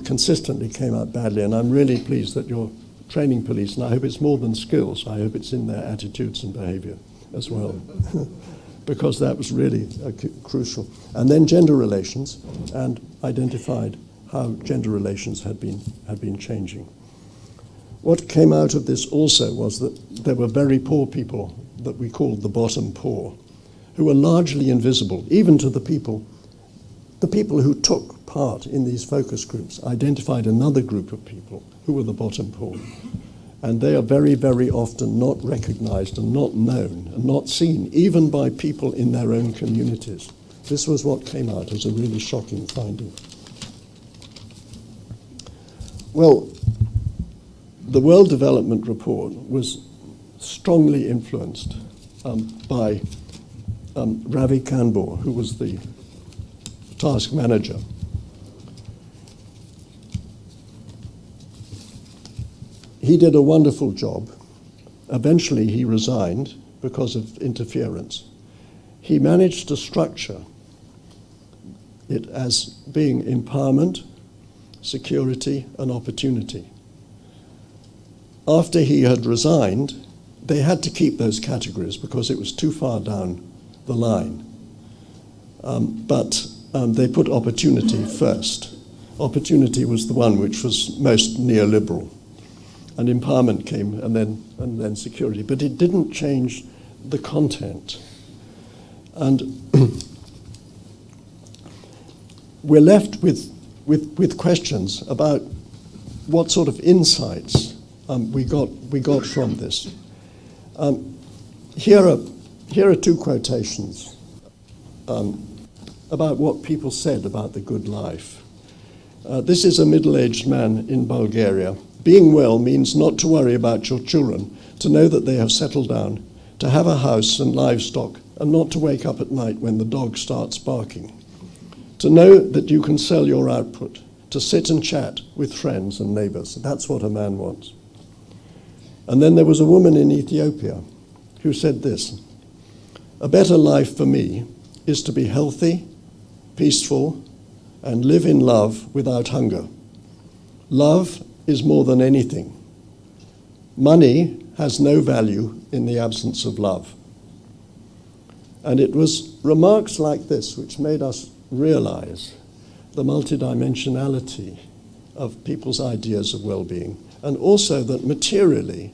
S7: consistently came out badly, and I'm really pleased that you're training police, and I hope it's more than skills, I hope it's in their attitudes and behavior as well, because that was really crucial. And then gender relations, and identified how gender relations had been changing. What came out of this also was that there were very poor people that we called the bottom poor, who were largely invisible, even to the people who took part in these focus groups identified another group of people who were the bottom poor. And they are very, very often not recognized and not known and not seen, even by people in their own communities. This was what came out as a really shocking finding. Well, the World Development Report was strongly influenced by Ravi Kanbor, who was the task manager. He did a wonderful job. Eventually he resigned because of interference. He managed to structure it as being empowerment, security, and opportunity. After he had resigned, they had to keep those categories because it was too far down the line. But they put opportunity first. Opportunity was the one which was most neoliberal. And empowerment came, and then security. But it didn't change the content. And we're left with questions about what sort of insights we got from this. Here are 2 quotations about what people said about the good life. This is a middle-aged man in Bulgaria. Being well means not to worry about your children, to know that they have settled down, to have a house and livestock, and not to wake up at night when the dog starts barking. To know that you can sell your output, to sit and chat with friends and neighbors. That's what a man wants. And then there was a woman in Ethiopia who said this: a better life for me is to be healthy, peaceful, and live in love without hunger. Love is more than anything. Money has no value in the absence of love. And it was remarks like this which made us realize the multidimensionality of people's ideas of well-being and also that materially,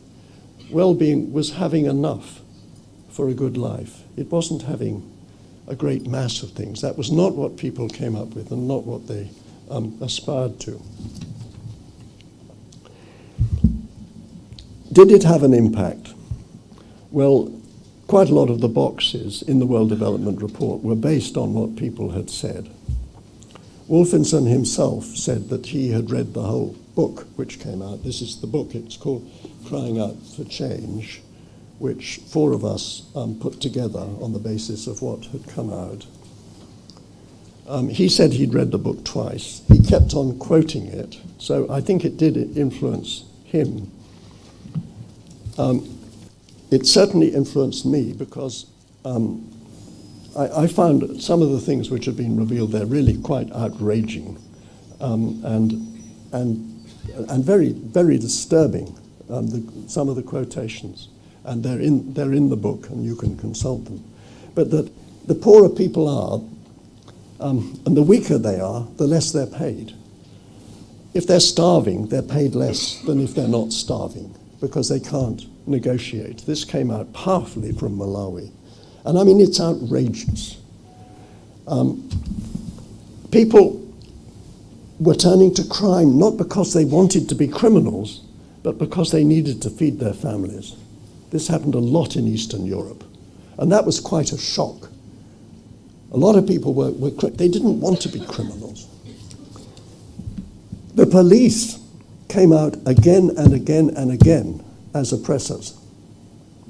S7: well-being was having enough for a good life. It wasn't having a great mass of things. That was not what people came up with and not what they aspired to. Did it have an impact? Well, quite a lot of the boxes in the World Development Report were based on what people had said. Wolfensohn himself said that he had read the whole book which came out. This is the book, it's called Crying Out for Change, which 4 of us put together on the basis of what had come out. He said he'd read the book twice. He kept on quoting it, so I think it did influence him. It certainly influenced me because I found some of the things which have been revealed there really quite outraging and very, very disturbing, some of the quotations. And they're in the book, and you can consult them. But that the poorer people are, and the weaker they are, the less they're paid. If they're starving, they're paid less than if they're not starving, because they can't negotiate. This came out powerfully from Malawi. And I mean, it's outrageous. People were turning to crime not because they wanted to be criminals, but because they needed to feed their families. This happened a lot in Eastern Europe. And that was quite a shock. A lot of people they didn't want to be criminals. The police came out again and again and again as oppressors,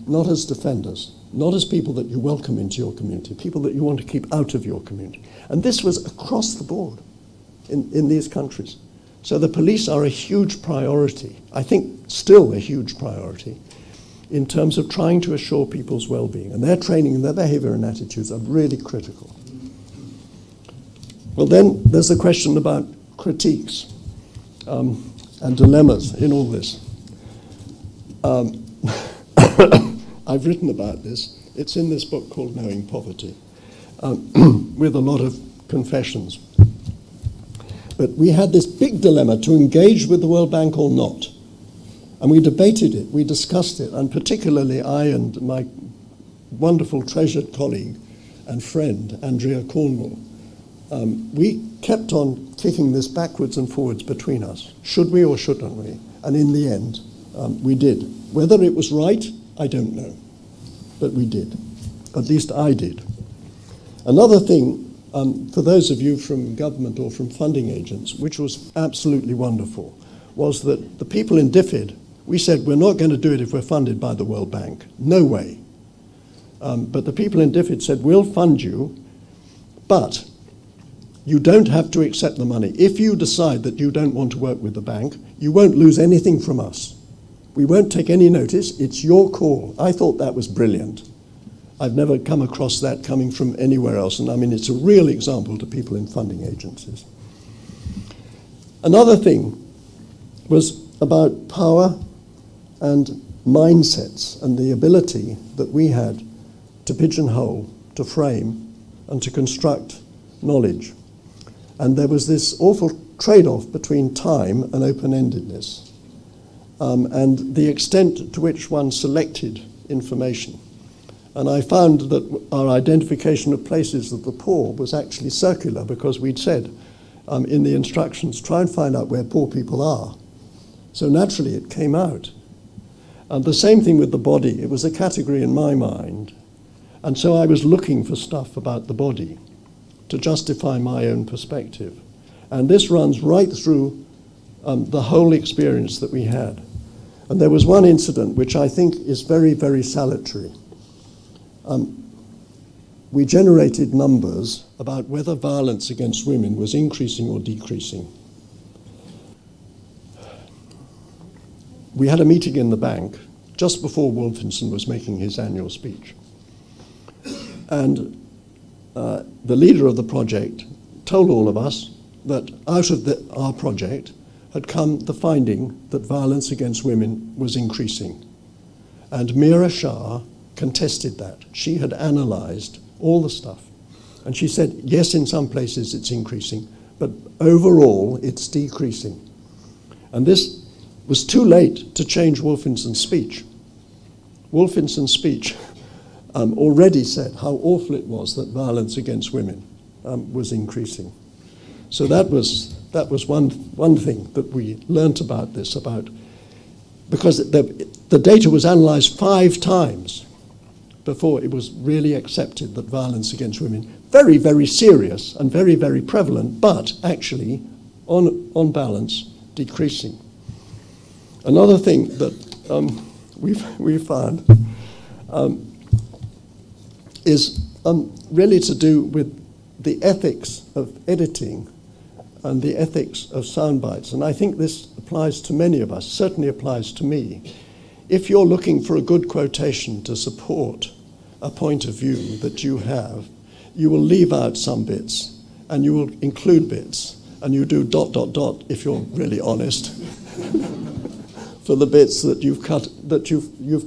S7: not as defenders, not as people that you welcome into your community, people that you want to keep out of your community. And this was across the board in these countries. So the police are a huge priority, I think still a huge priority, in terms of trying to assure people's well-being. And their training and their behavior and attitudes are really critical. Well, then there's the question about critiques and dilemmas in all this. I've written about this. It's in this book called Knowing Poverty, with a lot of confessions. But we had this big dilemma to engage with the World Bank or not. And we debated it, we discussed it, and particularly I and my wonderful treasured colleague and friend, Andrea Cornwall, we kept on kicking this backwards and forwards between us. Should we or shouldn't we? And in the end, we did. Whether it was right, I don't know. But we did. At least I did. Another thing, for those of you from government or from funding agents, which was absolutely wonderful, was that the people in DFID, we said, we're not going to do it if we're funded by the World Bank. No way. But the people in DFID said, we'll fund you, but you don't have to accept the money. If you decide that you don't want to work with the bank, you won't lose anything from us. We won't take any notice. It's your call. I thought that was brilliant. I've never come across that coming from anywhere else. And I mean, it's a real example to people in funding agencies. Another thing was about power and mindsets and the ability that we had to pigeonhole, to frame, and to construct knowledge. And there was this awful trade-off between time and open-endedness, and the extent to which one selected information. And I found that our identification of places of the poor was actually circular, because we'd said in the instructions, try and find out where poor people are. So naturally it came out. And the same thing with the body. It was a category in my mind. And so I was looking for stuff about the body to justify my own perspective. And this runs right through the whole experience that we had. And there was one incident which I think is very, very salutary. We generated numbers about whether violence against women was increasing or decreasing. We had a meeting in the bank just before Wolfensohn was making his annual speech. And the leader of the project told all of us that out of our project had come the finding that violence against women was increasing. And Meer contested that. She had analysed all the stuff. And she said, yes, in some places it's increasing, but overall it's decreasing. And this was too late to change Wolfinson's speech. Wolfinson's speech already said how awful it was that violence against women was increasing. So that was one thing that we learnt about this, because the data was analysed 5 times before it was really accepted that violence against women, very, very serious and very, very prevalent, but actually, on balance, decreasing. Another thing that we found is really to do with the ethics of editing and the ethics of sound bites. And I think this applies to many of us, certainly applies to me. If you're looking for a good quotation to support a point of view that you have, you will leave out some bits and you will include bits, and you do ... if you're really honest for the bits that you've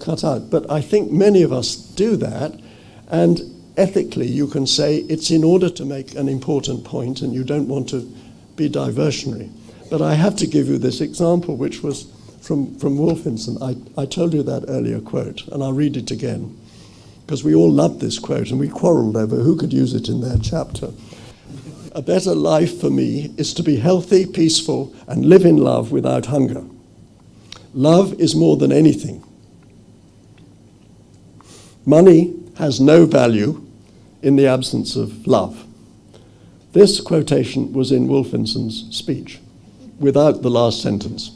S7: cut out. But I think many of us do that, and ethically you can say it's in order to make an important point and you don't want to be diversionary. But I have to give you this example, which was from Wolfinson. I told you that earlier quote, and I'll read it again, because we all loved this quote and we quarrelled over who could use it in their chapter. A better life for me is to be healthy, peaceful, and live in love without hunger. Love is more than anything. Money has no value in the absence of love. This quotation was in Wolfinson's speech, without the last sentence.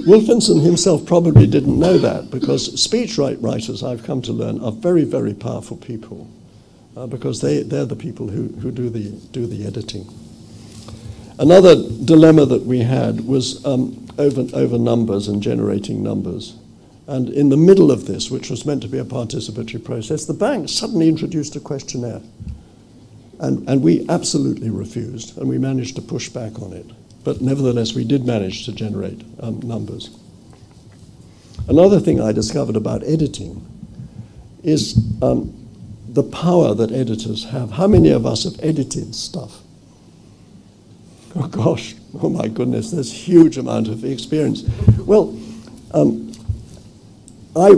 S7: Wolfinson himself probably didn't know that, because speech writers, I've come to learn, are very, very powerful people, because they're the people who do the editing. Another dilemma that we had was over numbers and generating numbers. And in the middle of this, which was meant to be a participatory process, the bank suddenly introduced a questionnaire. And we absolutely refused, and we managed to push back on it. But nevertheless, we did manage to generate numbers. Another thing I discovered about editing is the power that editors have. How many of us have edited stuff? Oh gosh, oh my goodness, there's a huge amount of experience. Well, I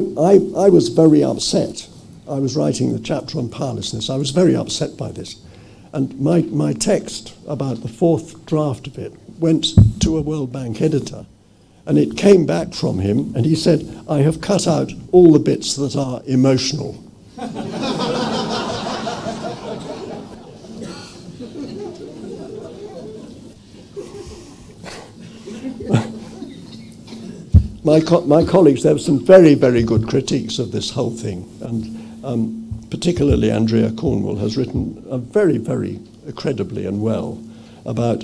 S7: was very upset. I was writing the chapter on powerlessness. I was very upset by this. And my text about the 4th draft of it went to a World Bank editor, and it came back from him, and he said, I have cut out all the bits that are emotional. My colleagues, there were some very, very good critiques of this whole thing, and particularly Andrea Cornwall has written very, very credibly and well about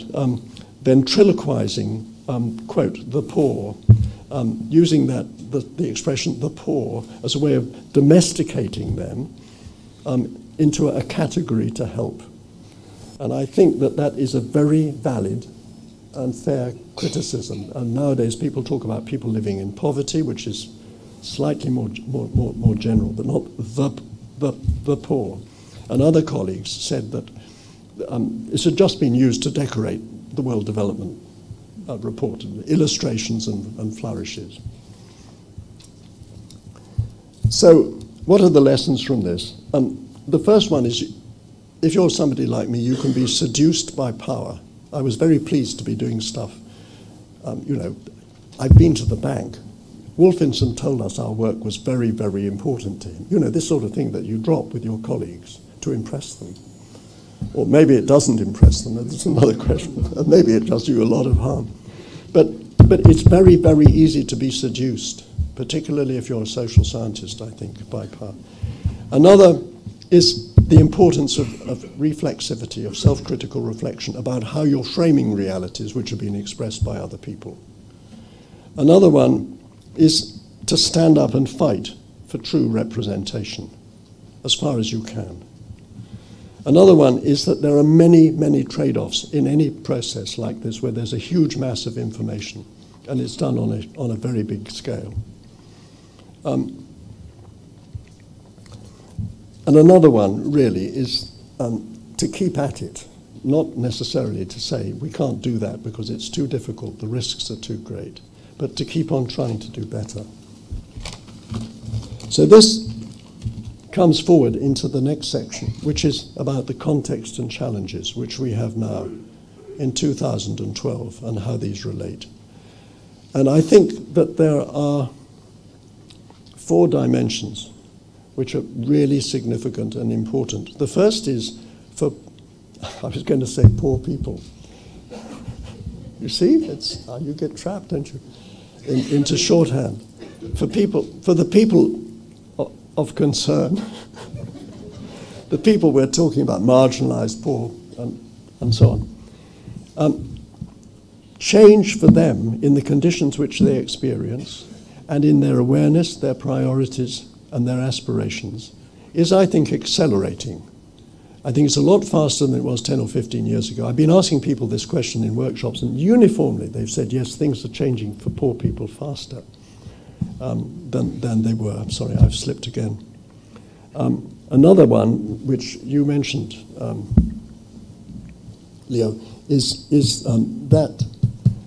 S7: ventriloquizing, quote, the poor, using the expression the poor as a way of domesticating them into a category to help. And I think that is a very valid and fair criticism. And nowadays people talk about people living in poverty, which is slightly more general, but not the poor. And other colleagues said that it had just been used to decorate the World Development Report, illustrations and flourishes. So what are the lessons from this? The first one is, if you're somebody like me, you can be seduced by power. I was very pleased to be doing stuff. I've been to the bank. Wolfinson told us our work was very, very important to him. This sort of thing that you drop with your colleagues to impress them. Or maybe it doesn't impress them, that's another question. Maybe it does you a lot of harm. But it's very, very easy to be seduced, particularly if you're a social scientist, I think, by power. Another is the importance of reflexivity, of self-critical reflection about how you're framing realities which are being expressed by other people. Another one is to stand up and fight for true representation, as far as you can. Another one is that there are many, many trade-offs in any process like this where there's a huge mass of information and it's done on a very big scale. And another one, really, is to keep at it, not necessarily to say we can't do that because it's too difficult, the risks are too great, but to keep on trying to do better. So this comes forward into the next section, which is about the context and challenges which we have now in 2012 and how these relate. And I think that there are 4 dimensions which are really significant and important. The first is for, I was going to say poor people. You see, you get trapped, don't you, into shorthand. For the people of concern, the people we're talking about, marginalized, poor, and so on. Change for them in the conditions which they experience and in their awareness, their priorities, and their aspirations is, I think, accelerating. I think it's a lot faster than it was 10 or 15 years ago. I've been asking people this question in workshops, and uniformly they've said, yes, things are changing for poor people faster than they were. I'm sorry, I've slipped again. Another one, which you mentioned, Leo, is that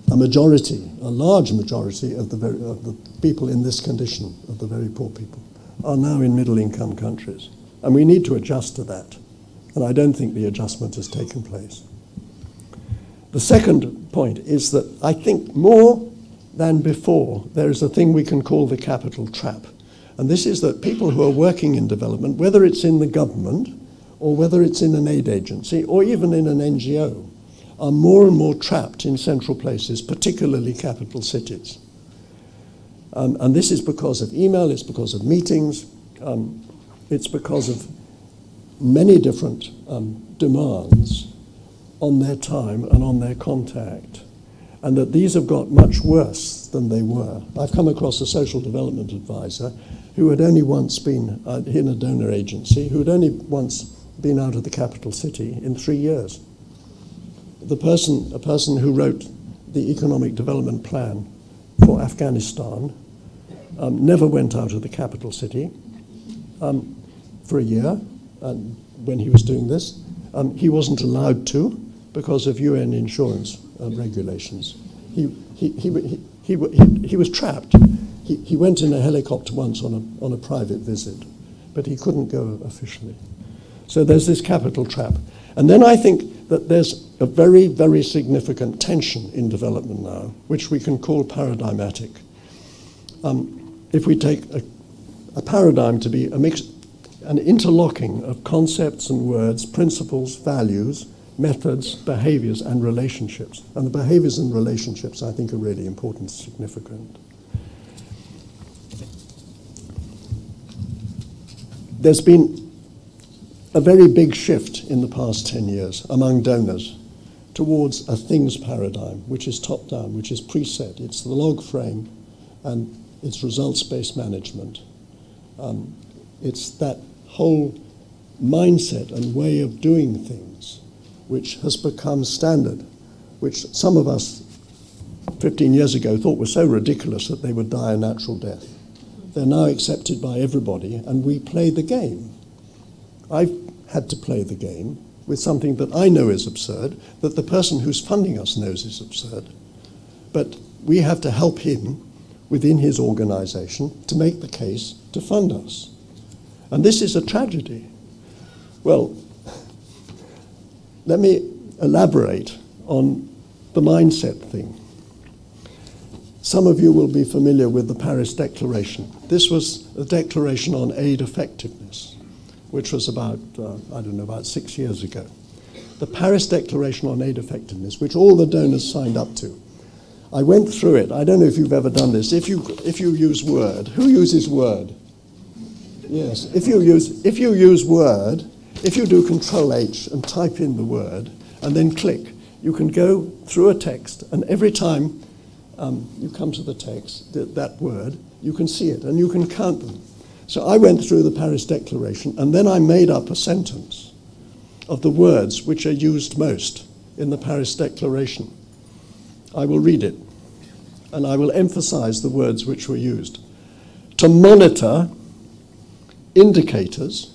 S7: a large majority of the people in this condition, of the very poor people, are now in middle-income countries. And we need to adjust to that. And I don't think the adjustment has taken place. The second point is that I think more than before, there is a thing we can call the capital trap. And this is that people who are working in development, whether it's in the government or whether it's in an aid agency or even in an NGO, are more and more trapped in central places, particularly capital cities. And this is because of email, it's because of meetings, it's because of many different demands on their time and on their contact, and that these have got much worse than they were. I've come across a social development advisor who had only once been in a donor agency, who had only once been out of the capital city in 3 years. A person who wrote the economic development plan for Afghanistan never went out of the capital city for a year when he was doing this. He wasn't allowed to because of UN insurance regulations. He was trapped. He went in a helicopter once on a private visit, but he couldn't go officially. So there's this capital trap. And then I think that there's a very, very significant tension in development now, which we can call paradigmatic. If we take a paradigm to be an interlocking of concepts and words, principles, values, methods, behaviors, and relationships. And the behaviors and relationships, I think, are really important and significant. There's been a very big shift in the past 10 years among donors towards a things paradigm, which is top-down, which is preset. It's the log frame, and it's results-based management. It's that whole mindset and way of doing things which has become standard, which some of us 15 years ago thought were so ridiculous that they would die a natural death. They're now accepted by everybody, and we play the game. I've had to play the game with something that I know is absurd, that the person who's funding us knows is absurd, but we have to help him within his organization to make the case to fund us. And this is a tragedy. Well, let me elaborate on the mindset thing. Some of you will be familiar with the Paris Declaration. This was a declaration on aid effectiveness, which was about 6 years ago. The Paris Declaration on Aid Effectiveness, which all the donors signed up to. I went through it. I don't know if you've ever done this. If you use Word, who uses Word? Yes. If you use Word, if you do Control-H and type in the word and then click, you can go through a text, and every time you come to the text, that word, you can see it and you can count them. So I went through the Paris Declaration, and then I made up a sentence of the words which are used most in the Paris Declaration. I will read it, and I will emphasize the words which were used. To monitor indicators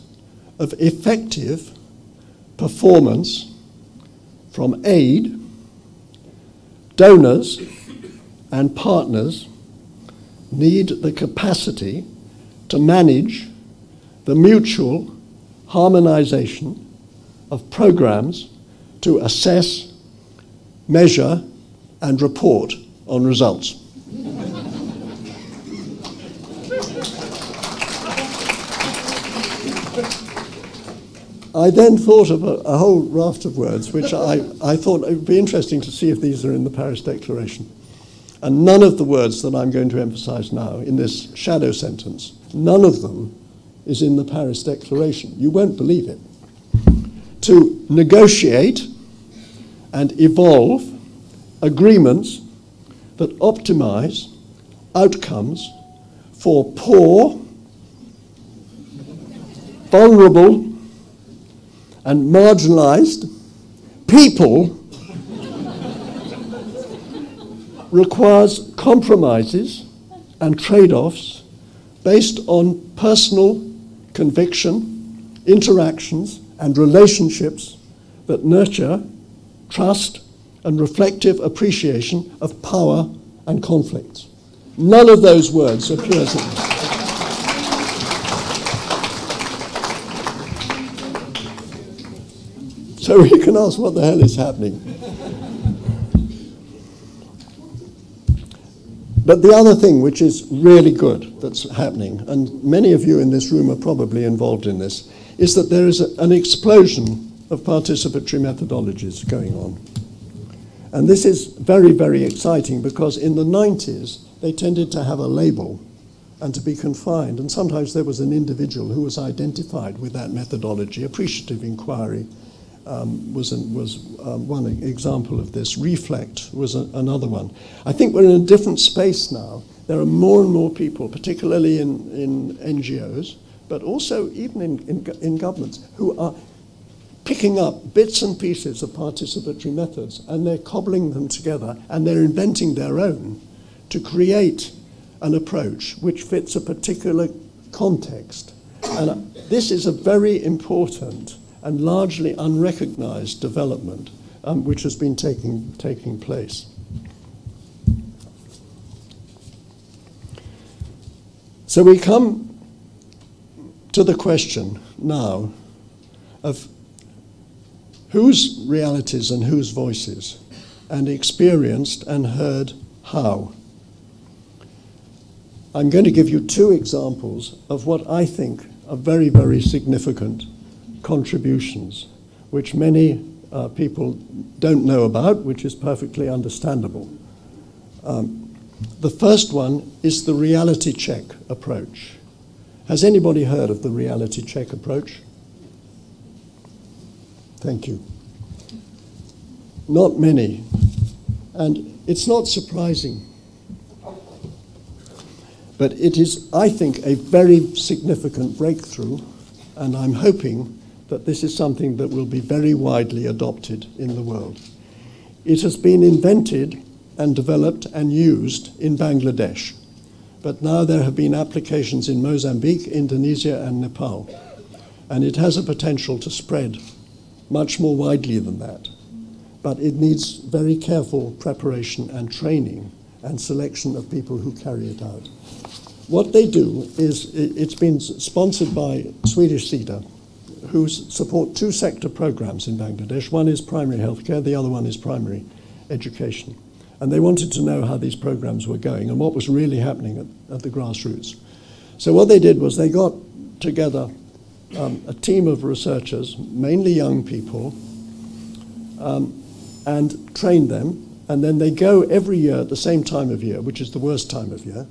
S7: of effective performance from aid, donors, and partners need the capacity to manage the mutual harmonization of programs to assess, measure, and report on results. I then thought of a whole raft of words which I thought it would be interesting to see if these are in the Paris Declaration. And none of the words that I'm going to emphasize now in this shadow sentence, none of them is in the Paris Declaration. You won't believe it. To negotiate and evolve agreements that optimize outcomes for poor, vulnerable, and marginalized people requires compromises and trade-offs based on personal conviction, interactions, and relationships that nurture trust and reflective appreciation of power and conflicts. None of those words appears in this. So we can ask what the hell is happening. But the other thing which is really good that's happening, and many of you in this room are probably involved in this, is that there is an explosion of participatory methodologies going on. And this is very, very exciting because in the 90s, they tended to have a label and to be confined. And sometimes there was an individual who was identified with that methodology. Appreciative inquiry was one example of this. Reflect was another one. I think we're in a different space now. There are more and more people, particularly in NGOs, but also even in governments, who are picking up bits and pieces of participatory methods, and they're cobbling them together, and they're inventing their own to create an approach which fits a particular context. And this is a very important and largely unrecognized development which has been taking place. So we come to the question now of whose realities and whose voices, and experienced and heard how. I'm going to give you two examples of what I think are very, very significant contributions, which many people don't know about, which is perfectly understandable. The first one is the reality check approach. Has anybody heard of the reality check approach? Thank you. Not many. And it's not surprising. But it is, I think, a very significant breakthrough, and I'm hoping that this is something that will be very widely adopted in the world. It has been invented and developed and used in Bangladesh, but now there have been applications in Mozambique, Indonesia, and Nepal, and it has a potential to spread much more widely than that. But it needs very careful preparation and training and selection of people who carry it out. What they do is, it's been sponsored by Swedish Sida, who support two sector programs in Bangladesh. One is primary healthcare, the other one is primary education. And they wanted to know how these programs were going and what was really happening at the grassroots. So what they did was they got together a team of researchers, mainly young people, and trained them. And then they go every year at the same time of year, which is the worst time of year,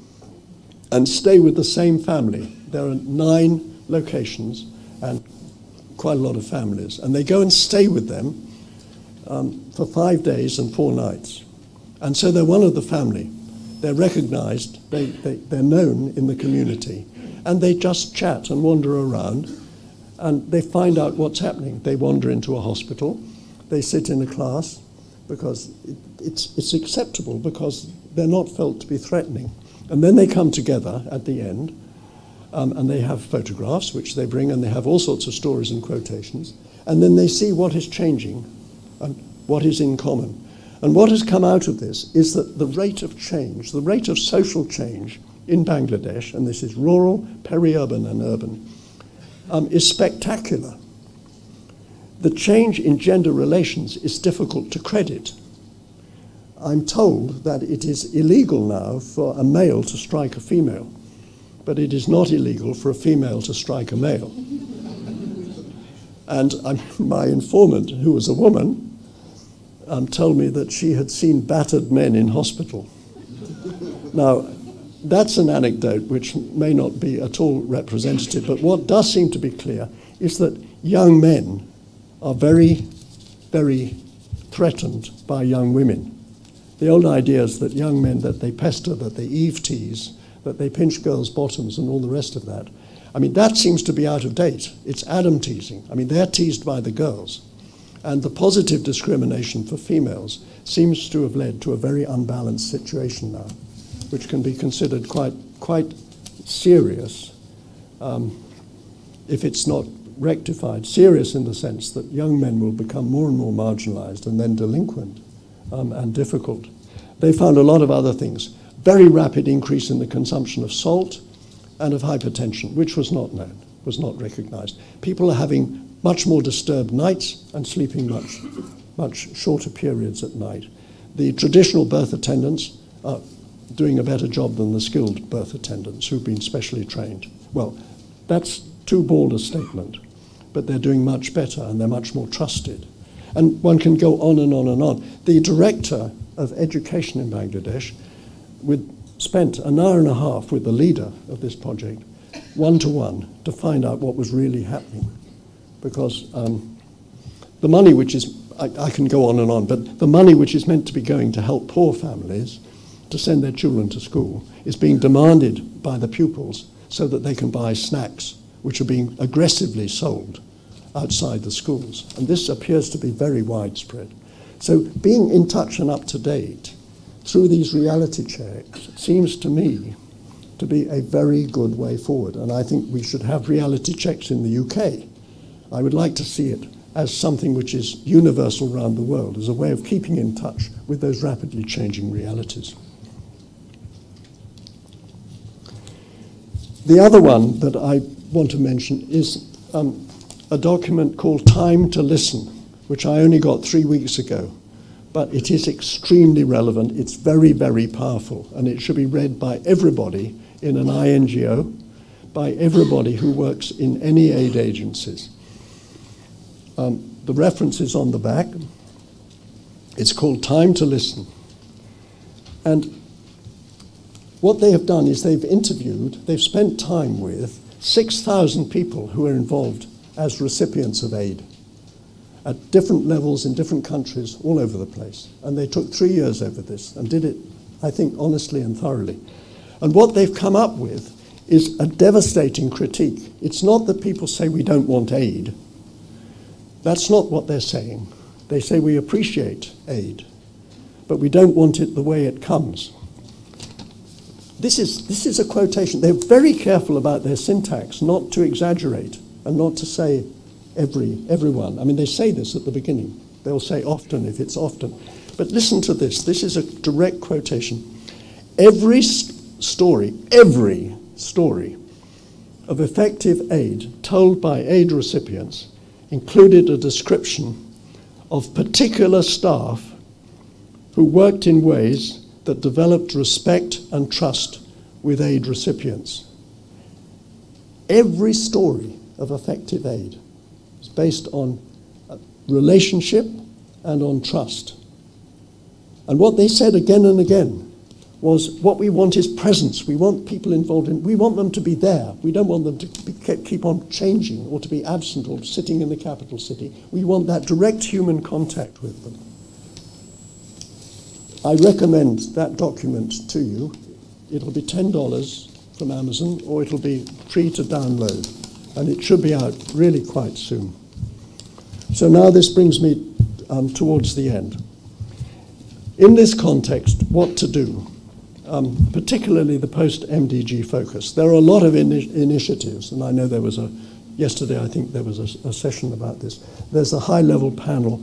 S7: and stay with the same family. There are 9 locations and quite a lot of families. And they go and stay with them for 5 days and 4 nights. And so they're one of the family. They're recognized, they're known in the community. And they just chat and wander around, and they find out what's happening. They wander into a hospital, they sit in a class, because it's acceptable, because they're not felt to be threatening. And then they come together at the end, and they have photographs which they bring, and they have all sorts of stories and quotations, and then they see what is changing and what is in common. And what has come out of this is that the rate of change, the rate of social change in Bangladesh, and this is rural, peri-urban and urban, is spectacular. The change in gender relations is difficult to credit. I'm told that it is illegal now for a male to strike a female, but it is not illegal for a female to strike a male. And my informant, who was a woman, told me that she had seen battered men in hospital. Now, that's an anecdote which may not be at all representative, but what does seem to be clear is that young men are very, very threatened by young women. The old idea is that young men, that they pester, that they Eve tease, that they pinch girls' bottoms and all the rest of that. I mean, that seems to be out of date. It's Adam teasing. I mean, they're teased by the girls. And the positive discrimination for females seems to have led to a very unbalanced situation now, which can be considered quite serious if it's not rectified. Serious in the sense that young men will become more and more marginalized and then delinquent and difficult. They found a lot of other things. Very rapid increase in the consumption of salt and of hypertension, which was not known, was not recognized. People are having much more disturbed nights and sleeping much shorter periods at night. The traditional birth attendants are doing a better job than the skilled birth attendants who've been specially trained. Well, that's too bold a statement, but they're doing much better and they're much more trusted. And one can go on and on and on. The director of education in Bangladesh spent an hour and a half with the leader of this project, one-to-one, to find out what was really happening. Because the money which is, I can go on and on, but the money which is meant to be going to help poor families to send their children to school is being demanded by the pupils so that they can buy snacks, which are being aggressively sold outside the schools. And this appears to be very widespread. So being in touch and up to date through these reality checks seems to me to be a very good way forward. And I think we should have reality checks in the UK. I would like to see it as something which is universal around the world, as a way of keeping in touch with those rapidly changing realities. The other one that I want to mention is a document called Time to Listen, which I only got 3 weeks ago, but it is extremely relevant. It's very, very powerful, and it should be read by everybody in an INGO, by everybody who works in any aid agencies. The reference is on the back. It's called Time to Listen. And what they have done is they've spent time with 6,000 people who are involved as recipients of aid at different levels in different countries all over the place. And they took 3 years over this and did it, I think, honestly and thoroughly. And what they've come up with is a devastating critique. It's not that people say we don't want aid. That's not what they're saying. They say we appreciate aid, but we don't want it the way it comes. This is a quotation. They're very careful about their syntax, not to exaggerate and not to say everyone. I mean, they say this at the beginning. They'll say often if it's often. But listen to this. This is a direct quotation. Every story of effective aid told by aid recipients included a description of particular staff who worked in ways that developed respect and trust with aid recipients. Every story of effective aid is based on relationship and on trust. And what they said again and again was what we want is presence. We want people involved we want them to be there. We don't want them to keep on changing or to be absent or sitting in the capital city. We want that direct human contact with them. I recommend that document to you. It'll be $10 from Amazon, or it'll be free to download. And it should be out really quite soon. So now this brings me towards the end. In this context, what to do? Particularly the post-MDG focus. There are a lot of initiatives, and I know there was a Yesterday, I think there was a session about this. There's a high-level panel.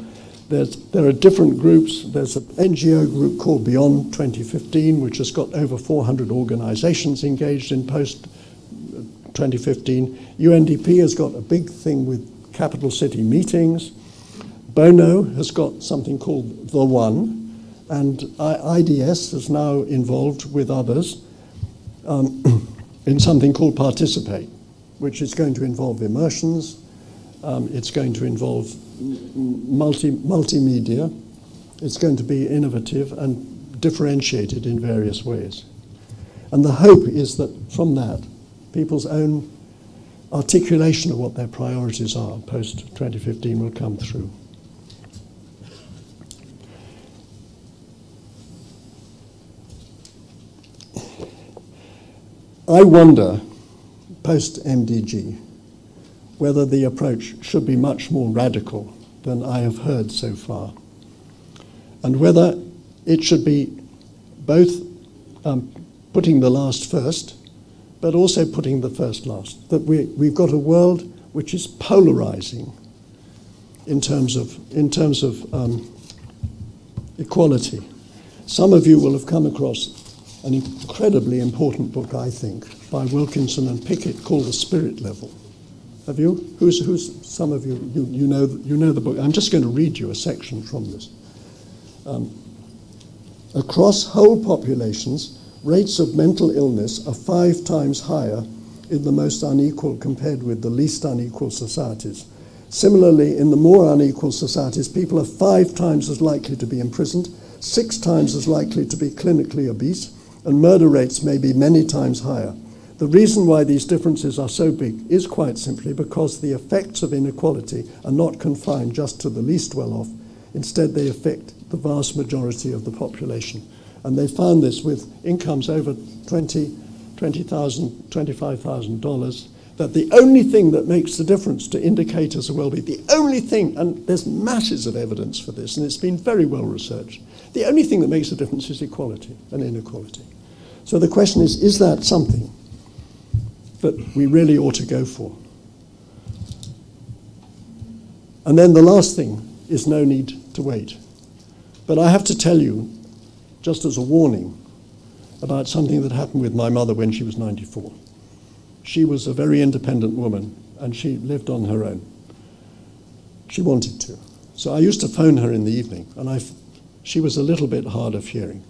S7: There are different groups. There's an NGO group called Beyond 2015, which has got over 400 organizations engaged in post-2015. UNDP has got a big thing with capital city meetings. Bono has got something called The One, and IDS is now involved with others in something called Participate, which is going to involve immersions. It's going to involve multimedia. It's going to be innovative and differentiated in various ways. And the hope is that from that, people's own articulation of what their priorities are post-2015 will come through. I wonder, post-MDG, whether the approach should be much more radical than I have heard so far, and whether it should be both putting the last first, but also putting the first last. That we've got a world which is polarizing in terms of equality. Some of you will have come across an incredibly important book, I think, by Wilkinson and Pickett called The Spirit Level. Have you? Who's some of you know the book? I'm just going to read you a section from this. Across whole populations, rates of mental illness are 5 times higher in the most unequal compared with the least unequal societies. Similarly, in the more unequal societies, people are 5 times as likely to be imprisoned, 6 times as likely to be clinically obese, and murder rates may be many times higher. The reason why these differences are so big is quite simply because the effects of inequality are not confined just to the least well-off. Instead, they affect the vast majority of the population. And they found this with incomes over $20,000, $25,000, that the only thing that makes the difference to indicators of well-being, the only thing, and there's masses of evidence for this, and it's been very well researched, the only thing that makes a difference is equality and inequality. So the question is that something that we really ought to go for? And then the last thing is no need to wait. But I have to tell you, just as a warning, about something that happened with my mother when she was 94. She was a very independent woman, and she lived on her own. She wanted to. So I used to phone her in the evening, and she was a little bit hard of hearing.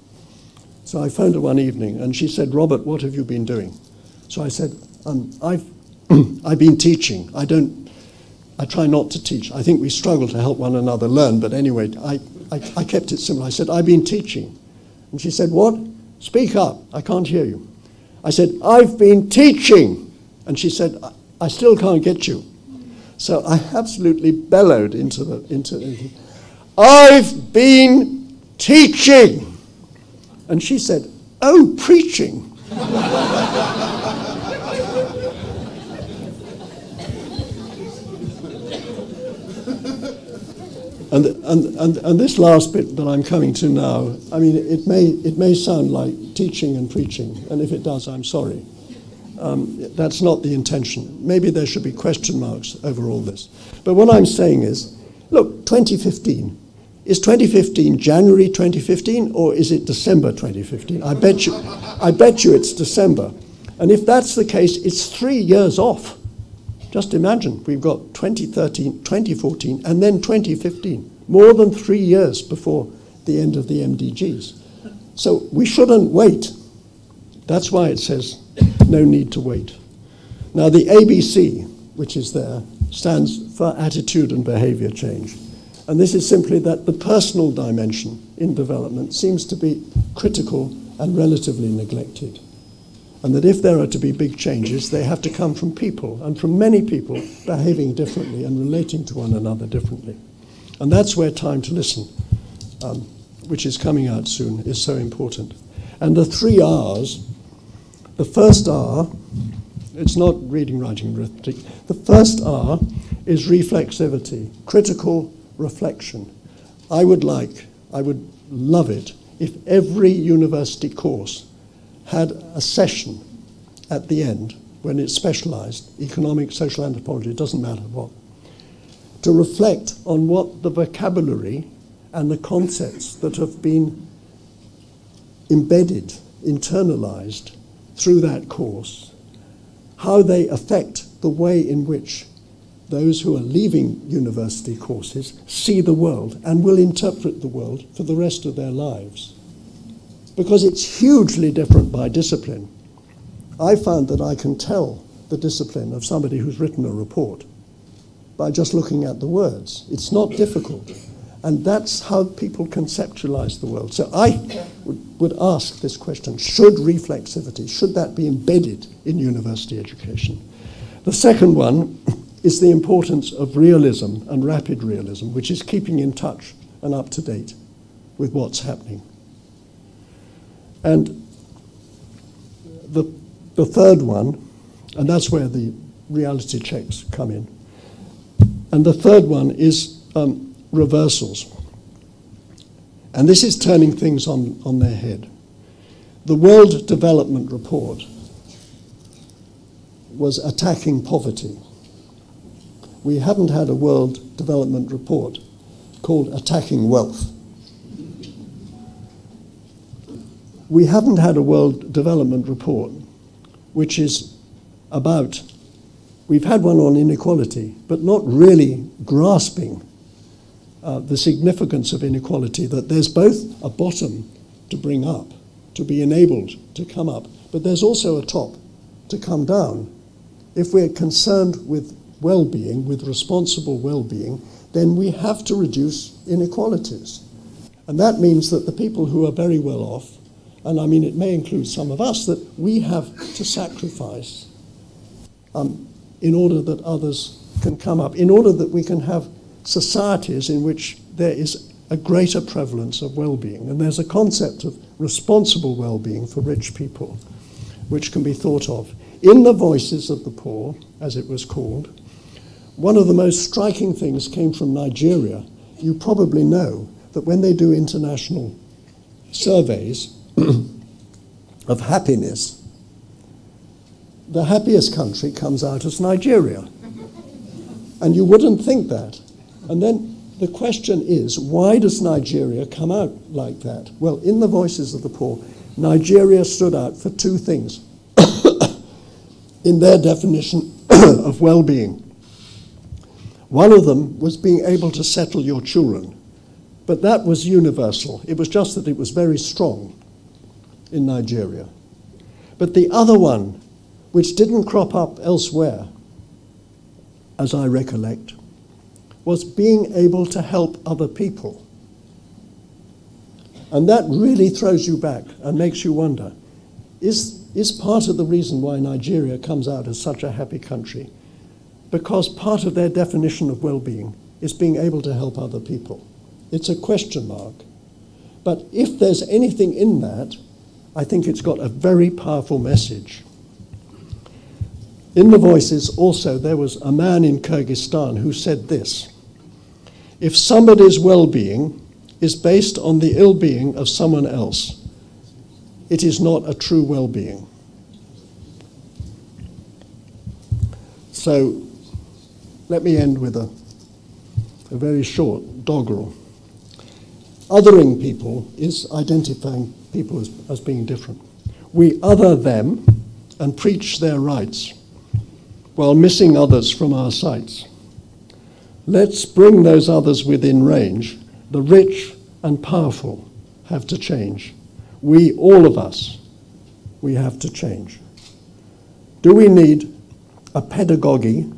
S7: So I phoned her one evening, and she said, "Robert, what have you been doing?" So I said, I've been teaching. I try not to teach. I think we struggle to help one another learn, but anyway, I kept it simple. I said, "I've been teaching." And she said, "What? Speak up, I can't hear you." I said, "I've been teaching." And she said, "I still can't get you." So I absolutely bellowed into "I've been teaching." And she said, "Oh, preaching." And this last bit that I'm coming to now, I mean, it may sound like teaching and preaching, and if it does, I'm sorry. That's not the intention. Maybe there should be question marks over all this. But what I'm saying is, look, 2015. Is 2015 January 2015, or is it December 2015? I bet you it's December. And if that's the case, it's 3 years off. Just imagine, we've got 2013, 2014, and then 2015. More than 3 years before the end of the MDGs. So we shouldn't wait. That's why it says no need to wait. Now the ABC, which is there, stands for attitude and behavior change. And this is simply that the personal dimension in development seems to be critical and relatively neglected. And that if there are to be big changes, they have to come from people, and from many people behaving differently and relating to one another differently. And that's where time to listen, which is coming out soon, is so important. And the 3 R's, the first R, it's not reading, writing, arithmetic. The first R is reflexivity, critical reflection. I would love it if every university course had a session at the end when it's specialized, economic, social anthropology, it doesn't matter what, to reflect on what the vocabulary and the concepts that have been embedded, internalized through that course, how they affect the way in which those who are leaving university courses see the world and will interpret the world for the rest of their lives. Because it's hugely different by discipline. I found that I can tell the discipline of somebody who's written a report by just looking at the words. It's not difficult. And that's how people conceptualize the world. So I would ask this question, should reflexivity, should that be embedded in university education? The second one is the importance of realism and rapid realism, which is keeping in touch and up to date with what's happening. And the third one, and that's where the reality checks come in, and the third one is reversals. And this is turning things on their head. The World Development Report was attacking poverty. We haven't had a World Development Report called attacking wealth. We haven't had a World Development Report which is about, we've had one on inequality, but not really grasping the significance of inequality, that there's both a bottom to bring up, to be enabled to come up, but there's also a top to come down. If we're concerned with well-being, with responsible well-being, then we have to reduce inequalities. And that means that the people who are very well off, and I mean it may include some of us, that we have to sacrifice in order that others can come up, in order that we can have societies in which there is a greater prevalence of well-being. And there's a concept of responsible well-being for rich people, which can be thought of. In the Voices of the Poor, as it was called, one of the most striking things came from Nigeria. You probably know that when they do international surveys of happiness, the happiest country comes out as Nigeria. And you wouldn't think that. And then the question is, why does Nigeria come out like that? Well, in the Voices of the Poor, Nigeria stood out for two things in their definition of well-being. One of them was being able to settle your children, but that was universal. It was just that it was very strong in Nigeria. But the other one, which didn't crop up elsewhere, as I recollect, was being able to help other people. And that really throws you back and makes you wonder, is part of the reason why Nigeria comes out as such a happy country because part of their definition of well-being is being able to help other people? It's a question mark. But if there's anything in that, I think it's got a very powerful message. In the Voices also, there was a man in Kyrgyzstan who said this: if somebody's well-being is based on the ill-being of someone else, it is not a true well-being. So let me end with a very short doggerel. Othering people is identifying people as being different. We other them and preach their rights while missing others from our sights. Let's bring those others within range. The rich and powerful have to change. We, all of us, we have to change. Do we need a pedagogy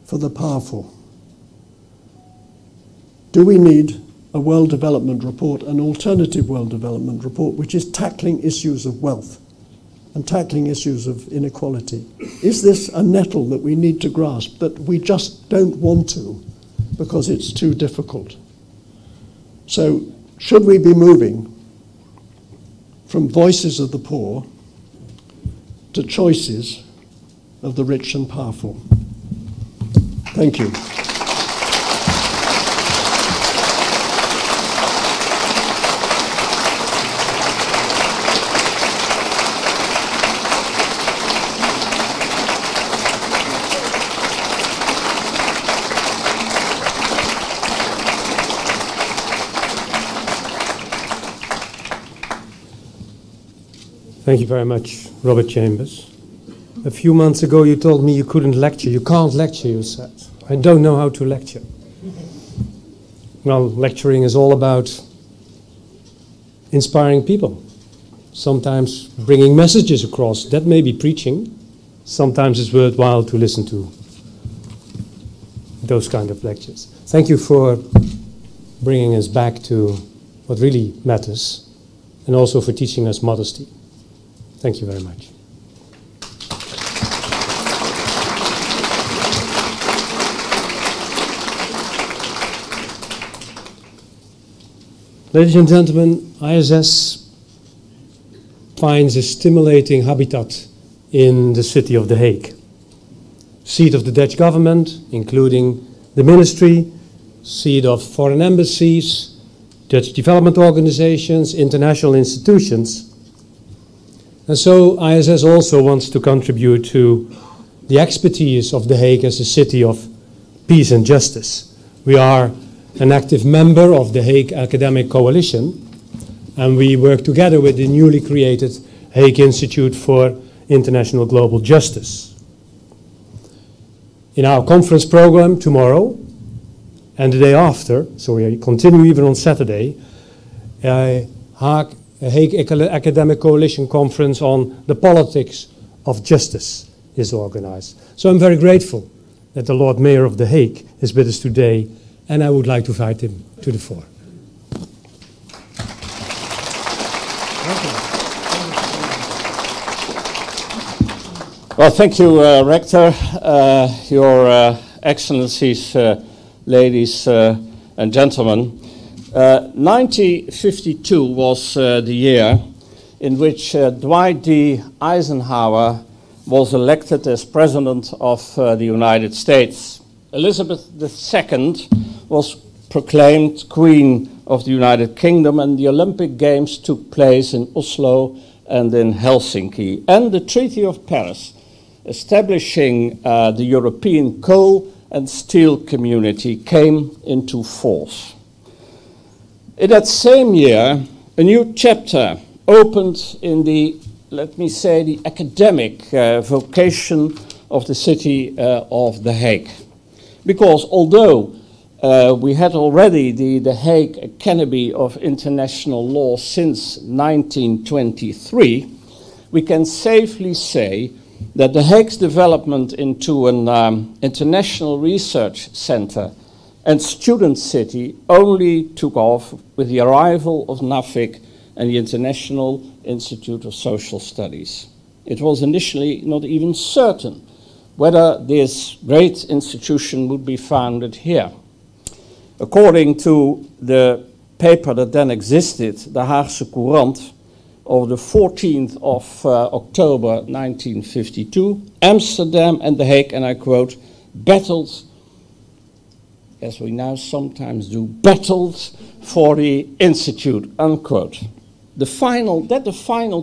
S7: for the powerful? Do we need a World Development Report, an alternative World Development Report, which is tackling issues of wealth and tackling issues of inequality? Is this a nettle that we need to grasp, that we just don't want to because it's too difficult? So should we be moving from voices of the poor to choices of the rich and powerful? Thank you.
S1: Thank you very much, Robert Chambers. A few months ago you told me you couldn't lecture. You can't lecture, you said. I don't know how to lecture. Well, lecturing is all about inspiring people. Sometimes bringing messages across. That may be preaching. Sometimes it's worthwhile to listen to those kind of lectures. Thank you for bringing us back to what really matters, and also for teaching us modesty. Thank you very much. Ladies and gentlemen, ISS finds a stimulating habitat in the city of The Hague, seat of the Dutch government, including the ministry, seat of foreign embassies, Dutch development organizations, international institutions. And so ISS also wants to contribute to the expertise of The Hague as a city of peace and justice. We are an active member of the Hague Academic Coalition, and we work together with the newly created Hague Institute for International Global Justice. In our conference program tomorrow and the day after, so we continue even on Saturday, a Hague Academic Coalition conference on the politics of justice is organized. So I'm very grateful that the Lord Mayor of The Hague is with us today, and I would like to invite him to the floor.
S8: Well, thank you, Rector, Your Excellencies, ladies and gentlemen. 1952 was the year in which Dwight D. Eisenhower was elected as President of the United States. Elizabeth II was proclaimed Queen of the United Kingdom, and the Olympic Games took place in Oslo and in Helsinki. And the Treaty of Paris, establishing the European coal and steel community, came into force. In that same year, a new chapter opened in the, let me say, the academic vocation of the city of The Hague. Because although we had already the Hague Academy of International Law since 1923, we can safely say that The Hague's development into an international research center and student city only took off with the arrival of NAFIC and the International Institute of Social Studies. It was initially not even certain whether this great institution would be founded here. According to the paper that then existed, the Haagse Courant, of the 14th of October 1952, Amsterdam and The Hague, and I quote, battled, as we now sometimes do, battled for the institute, unquote. The final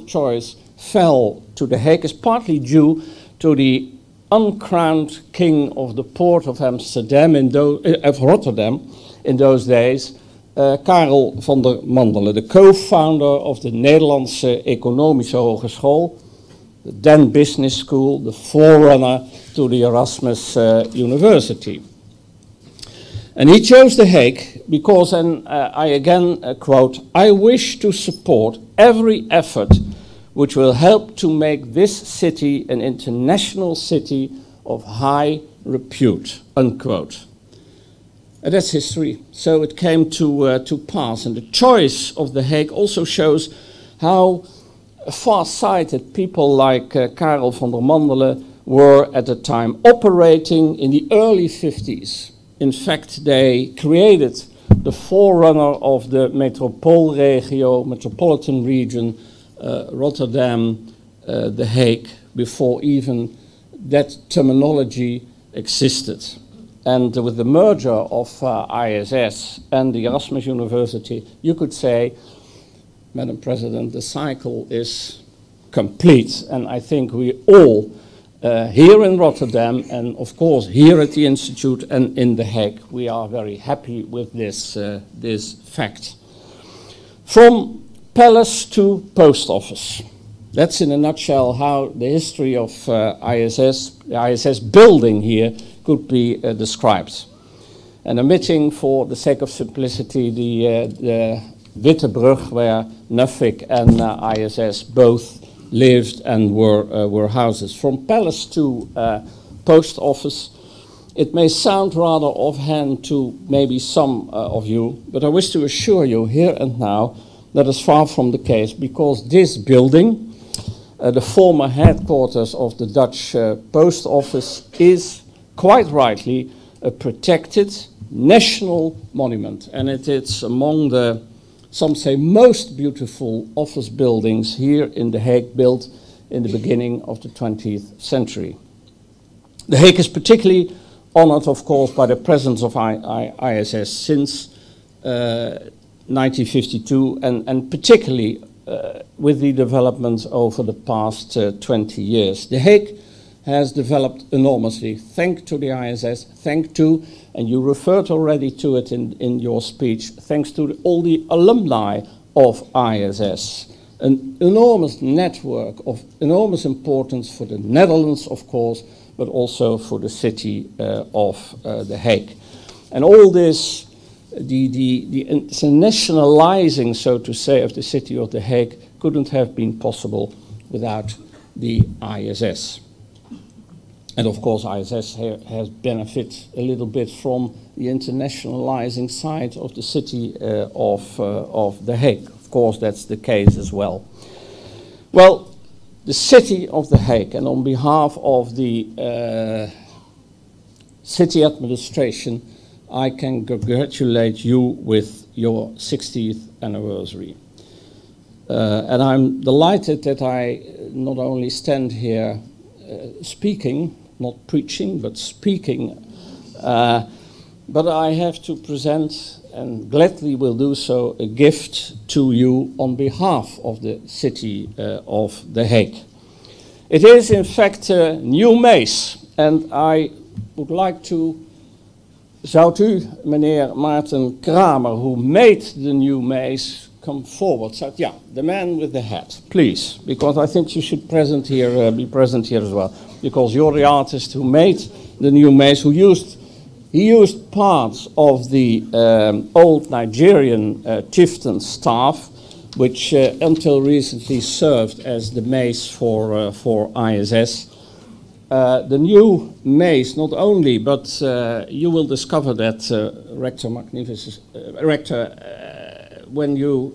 S8: choice fell to The Hague is partly due to the uncrowned king of the port of Amsterdam, of Rotterdam, in those days, Karel van der Mandelen, the co-founder of the Nederlandse Economische Hogeschool, the then business school, the forerunner to the Erasmus University. And he chose The Hague because, and I again quote, I wish to support every effort which will help to make this city an international city of high repute, unquote. And that's history. So it came to pass. And the choice of The Hague also shows how far-sighted people like Karel van der Mandelen were at the time, operating in the early 50s. In fact, they created the forerunner of the metropolitan region, Rotterdam, The Hague, before even that terminology existed. And with the merger of ISS and the Erasmus University, you could say, Madam President, the cycle is complete. And I think we all, here in Rotterdam, and of course here at the Institute and in The Hague, we are very happy with this, this fact. From palace to post office, That's in a nutshell how the history of ISS, the ISS building here, could be described. And omitting, for the sake of simplicity, the Witte Brug, where Nuffic and ISS both lived and were houses. From palace to post office, it may sound rather offhand to maybe some of you, but I wish to assure you here and now that is far from the case, because this building, the former headquarters of the Dutch post office, is quite rightly a protected national monument, and it is among the, some say, most beautiful office buildings here in The Hague, built in the beginning of the 20th century. The Hague is particularly honored, of course, by the presence of ISS since 1952, and particularly with the developments over the past 20 years. The Hague has developed enormously, thanks to the ISS, thanks to, and you referred already to it in your speech, thanks to all the alumni of ISS. An enormous network of enormous importance for the Netherlands, of course, but also for the city of The Hague. And all this, the internationalizing, so to say, of the city of The Hague couldn't have been possible without the ISS. And of course, ISS has benefited a little bit from the internationalizing side of the city of The Hague. Of course, that's the case as well. Well, the city of The Hague, and on behalf of the city administration, I can congratulate you with your 60th anniversary. And I'm delighted that I not only stand here speaking, not preaching, but speaking, but I have to present, and gladly will do so, a gift to you on behalf of the city of The Hague. It is in fact a new maze, and I would like to, zou u, meneer Maarten Kramer, who made the new maze, come forward? So, yeah, the man with the hat, please, because I think you should present here, be present here as well, because you're the artist who made the new maze, he used parts of the old Nigerian chieftain staff, which until recently served as the maze for ISS. The new maze, not only, but you will discover that, Rector Magnificus, when you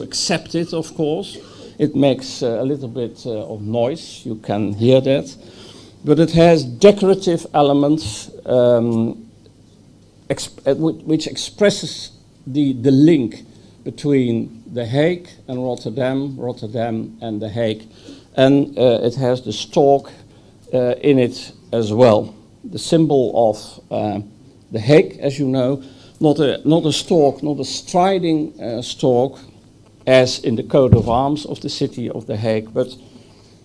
S8: accept it, of course, it makes a little bit of noise, you can hear that. But it has decorative elements which expresses the link between The Hague and Rotterdam, Rotterdam and The Hague. And it has the stork in it as well. The symbol of The Hague, as you know, not a stork, not a striding stork, as in the coat of arms of the city of The Hague, but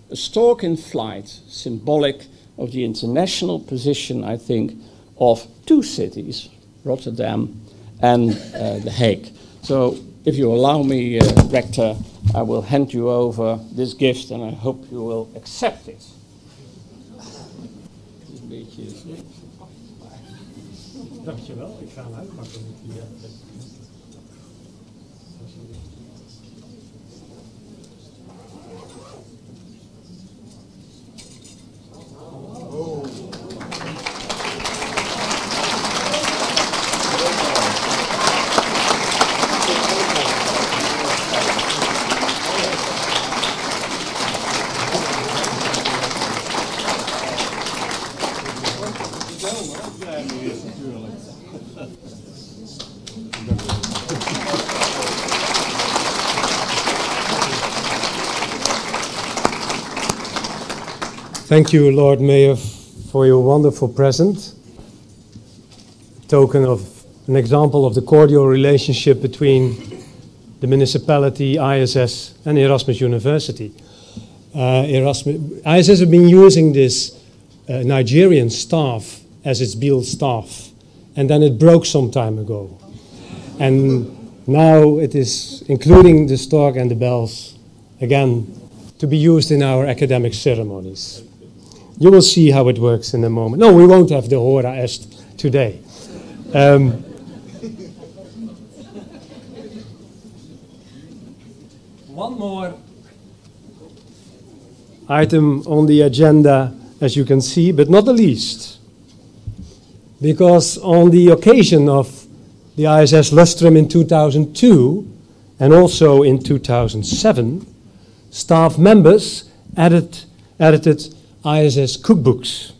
S8: a stork in flight, symbolic of the international position, I think, of two cities, Rotterdam and The Hague. So, if you allow me, Rector, I will hand you over this gift, and I hope you will accept it.
S1: Dankjewel, ik ga hem uitpakken met die... Thank you, Lord Mayor, for your wonderful present. A token of an example of the cordial relationship between the municipality, ISS, and Erasmus University. ISS have been using this Nigerian staff as its Beale staff, and then it broke some time ago. And now it is including the stork and the bells again, to be used in our academic ceremonies. You will see how it works in a moment. No, we won't have the hora est today. One more item on the agenda, as you can see, but not the least, because on the occasion of the ISS Lustrum in 2002 and also in 2007, staff members edited ISS cookbooks.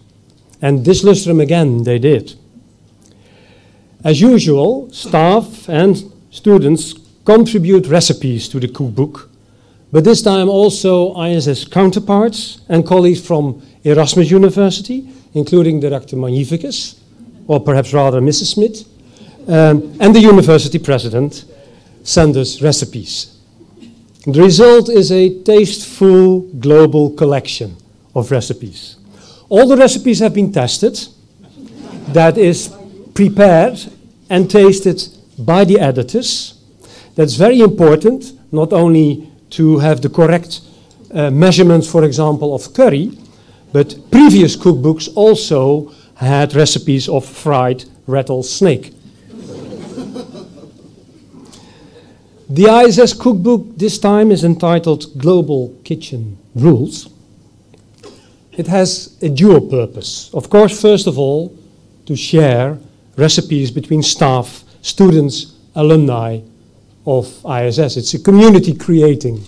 S1: And this lustrum again they did. As usual, staff and students contribute recipes to the cookbook, but this time also ISS counterparts and colleagues from Erasmus University, including Director Magnificus, or perhaps rather Mrs. Smith, and the university president send us recipes. The result is a tasteful global collection of recipes. All the recipes have been tested, that is prepared and tasted by the editors. That's very important, not only to have the correct measurements, for example, of curry, but previous cookbooks also had recipes of fried rattlesnake. The ISS cookbook this time is entitled Global Kitchen Rules. It has a dual purpose. Of course, first of all, to share recipes between staff, students, alumni of ISS. It's a community creating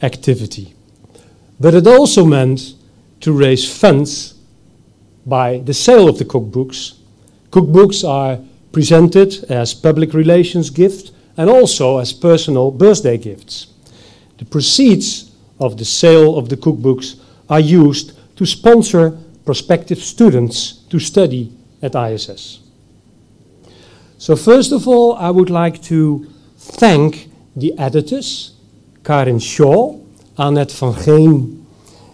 S1: activity. But it also meant to raise funds by the sale of the cookbooks. Cookbooks are presented as public relations gifts and also as personal birthday gifts. The proceeds of the sale of the cookbooks are used to sponsor prospective students to study at ISS. So first of all, I would like to thank the editors, Karin Shaw, Annette van Geen,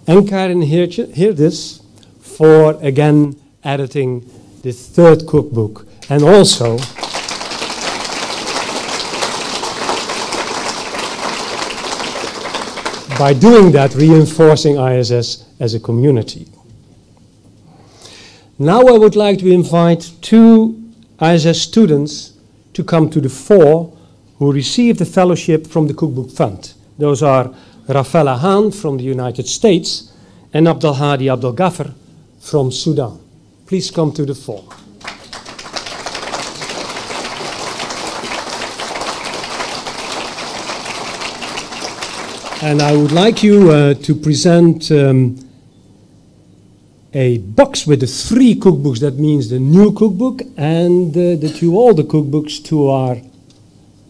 S1: and Karin Heerdes for again editing the third cookbook, and also by doing that, reinforcing ISS as a community. Now I would like to invite two ISS students to come to the fore who received a fellowship from the Cookbook Fund. Those are Rafella Haan from the United States and Abdelhadi Abdelgaffer from Sudan. Please come to the fore. And I would like you to present a box with the 3 cookbooks. That means the new cookbook and all the cookbooks to our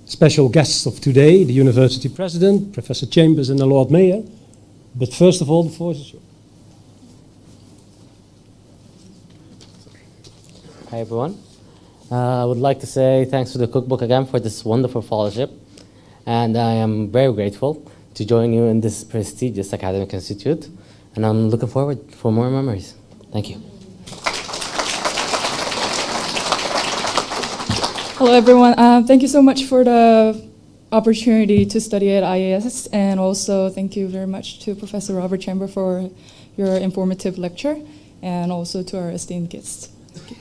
S1: special guests of today, the University President, Professor Chambers and the Lord Mayor. But first of all, the floor is yours.
S9: Hi everyone. I would like to say thanks to the Cookbook again for this wonderful fellowship. And I am very grateful to join you in this prestigious academic institute, and I'm looking forward for more memories. Thank you.
S10: Hello everyone, thank you so much for the opportunity to study at IAS, and also thank you very much to Professor Robert Chamber for your informative lecture, and also to our esteemed guests. Thank you.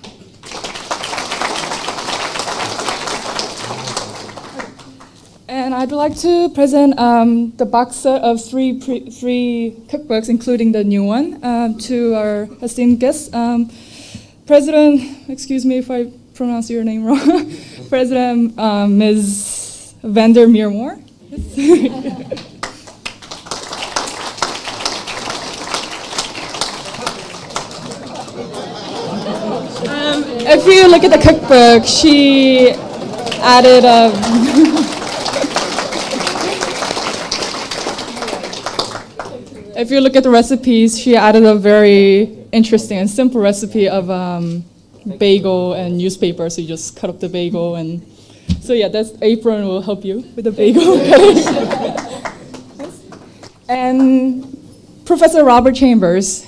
S10: And I'd like to present the box set of three cookbooks, including the new one, to our esteemed guests. President, excuse me if I pronounce your name wrong, President Ms. Meer Mohr. If you look at the cookbook, she added if you look at the recipes, she added a very interesting and simple recipe of bagel and newspaper. So you just cut up the bagel, and so yeah, that apron will help you with the bagel. And Professor Robert Chambers.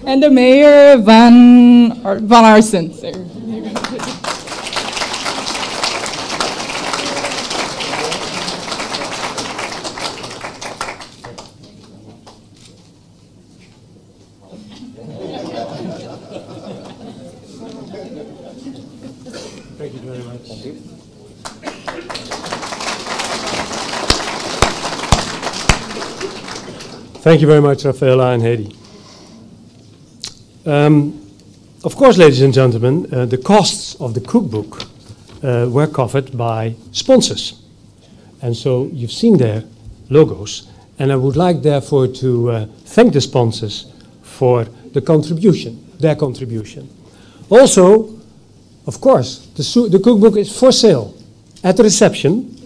S10: And the Mayor van Aartsen.
S1: Thank you very much.
S9: Thank you.
S1: Thank you very much, Rafaela and Hedy. Of course, ladies and gentlemen, the costs of the cookbook were covered by sponsors. And so you've seen their logos. And I would like, therefore, to thank the sponsors for the contribution, their contribution. Also, of course, the cookbook is for sale at the reception,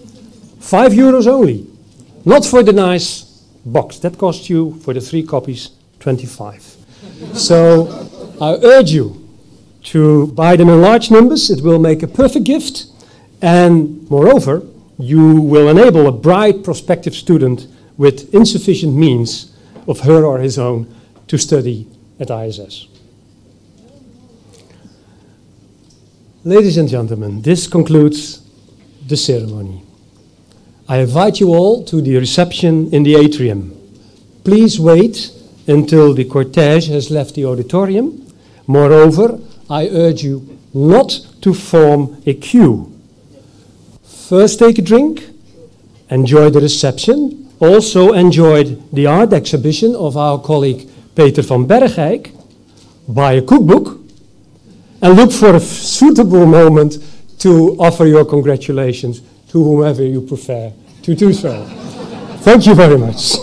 S1: €5 only. Not for the nice box. That costs you, for the 3 copies, 25. So I urge you to buy them in large numbers. It will make a perfect gift. And moreover, you will enable a bright prospective student with insufficient means of her or his own to study at ISS. Ladies and gentlemen, this concludes the ceremony. I invite you all to the reception in the atrium. Please wait until the cortege has left the auditorium. Moreover, I urge you not to form a queue. First take a drink, enjoy the reception, also enjoy the art exhibition of our colleague Peter van Bergijk, buy a cookbook, and look for a suitable moment to offer your congratulations to whomever you prefer to do so. Thank you very much.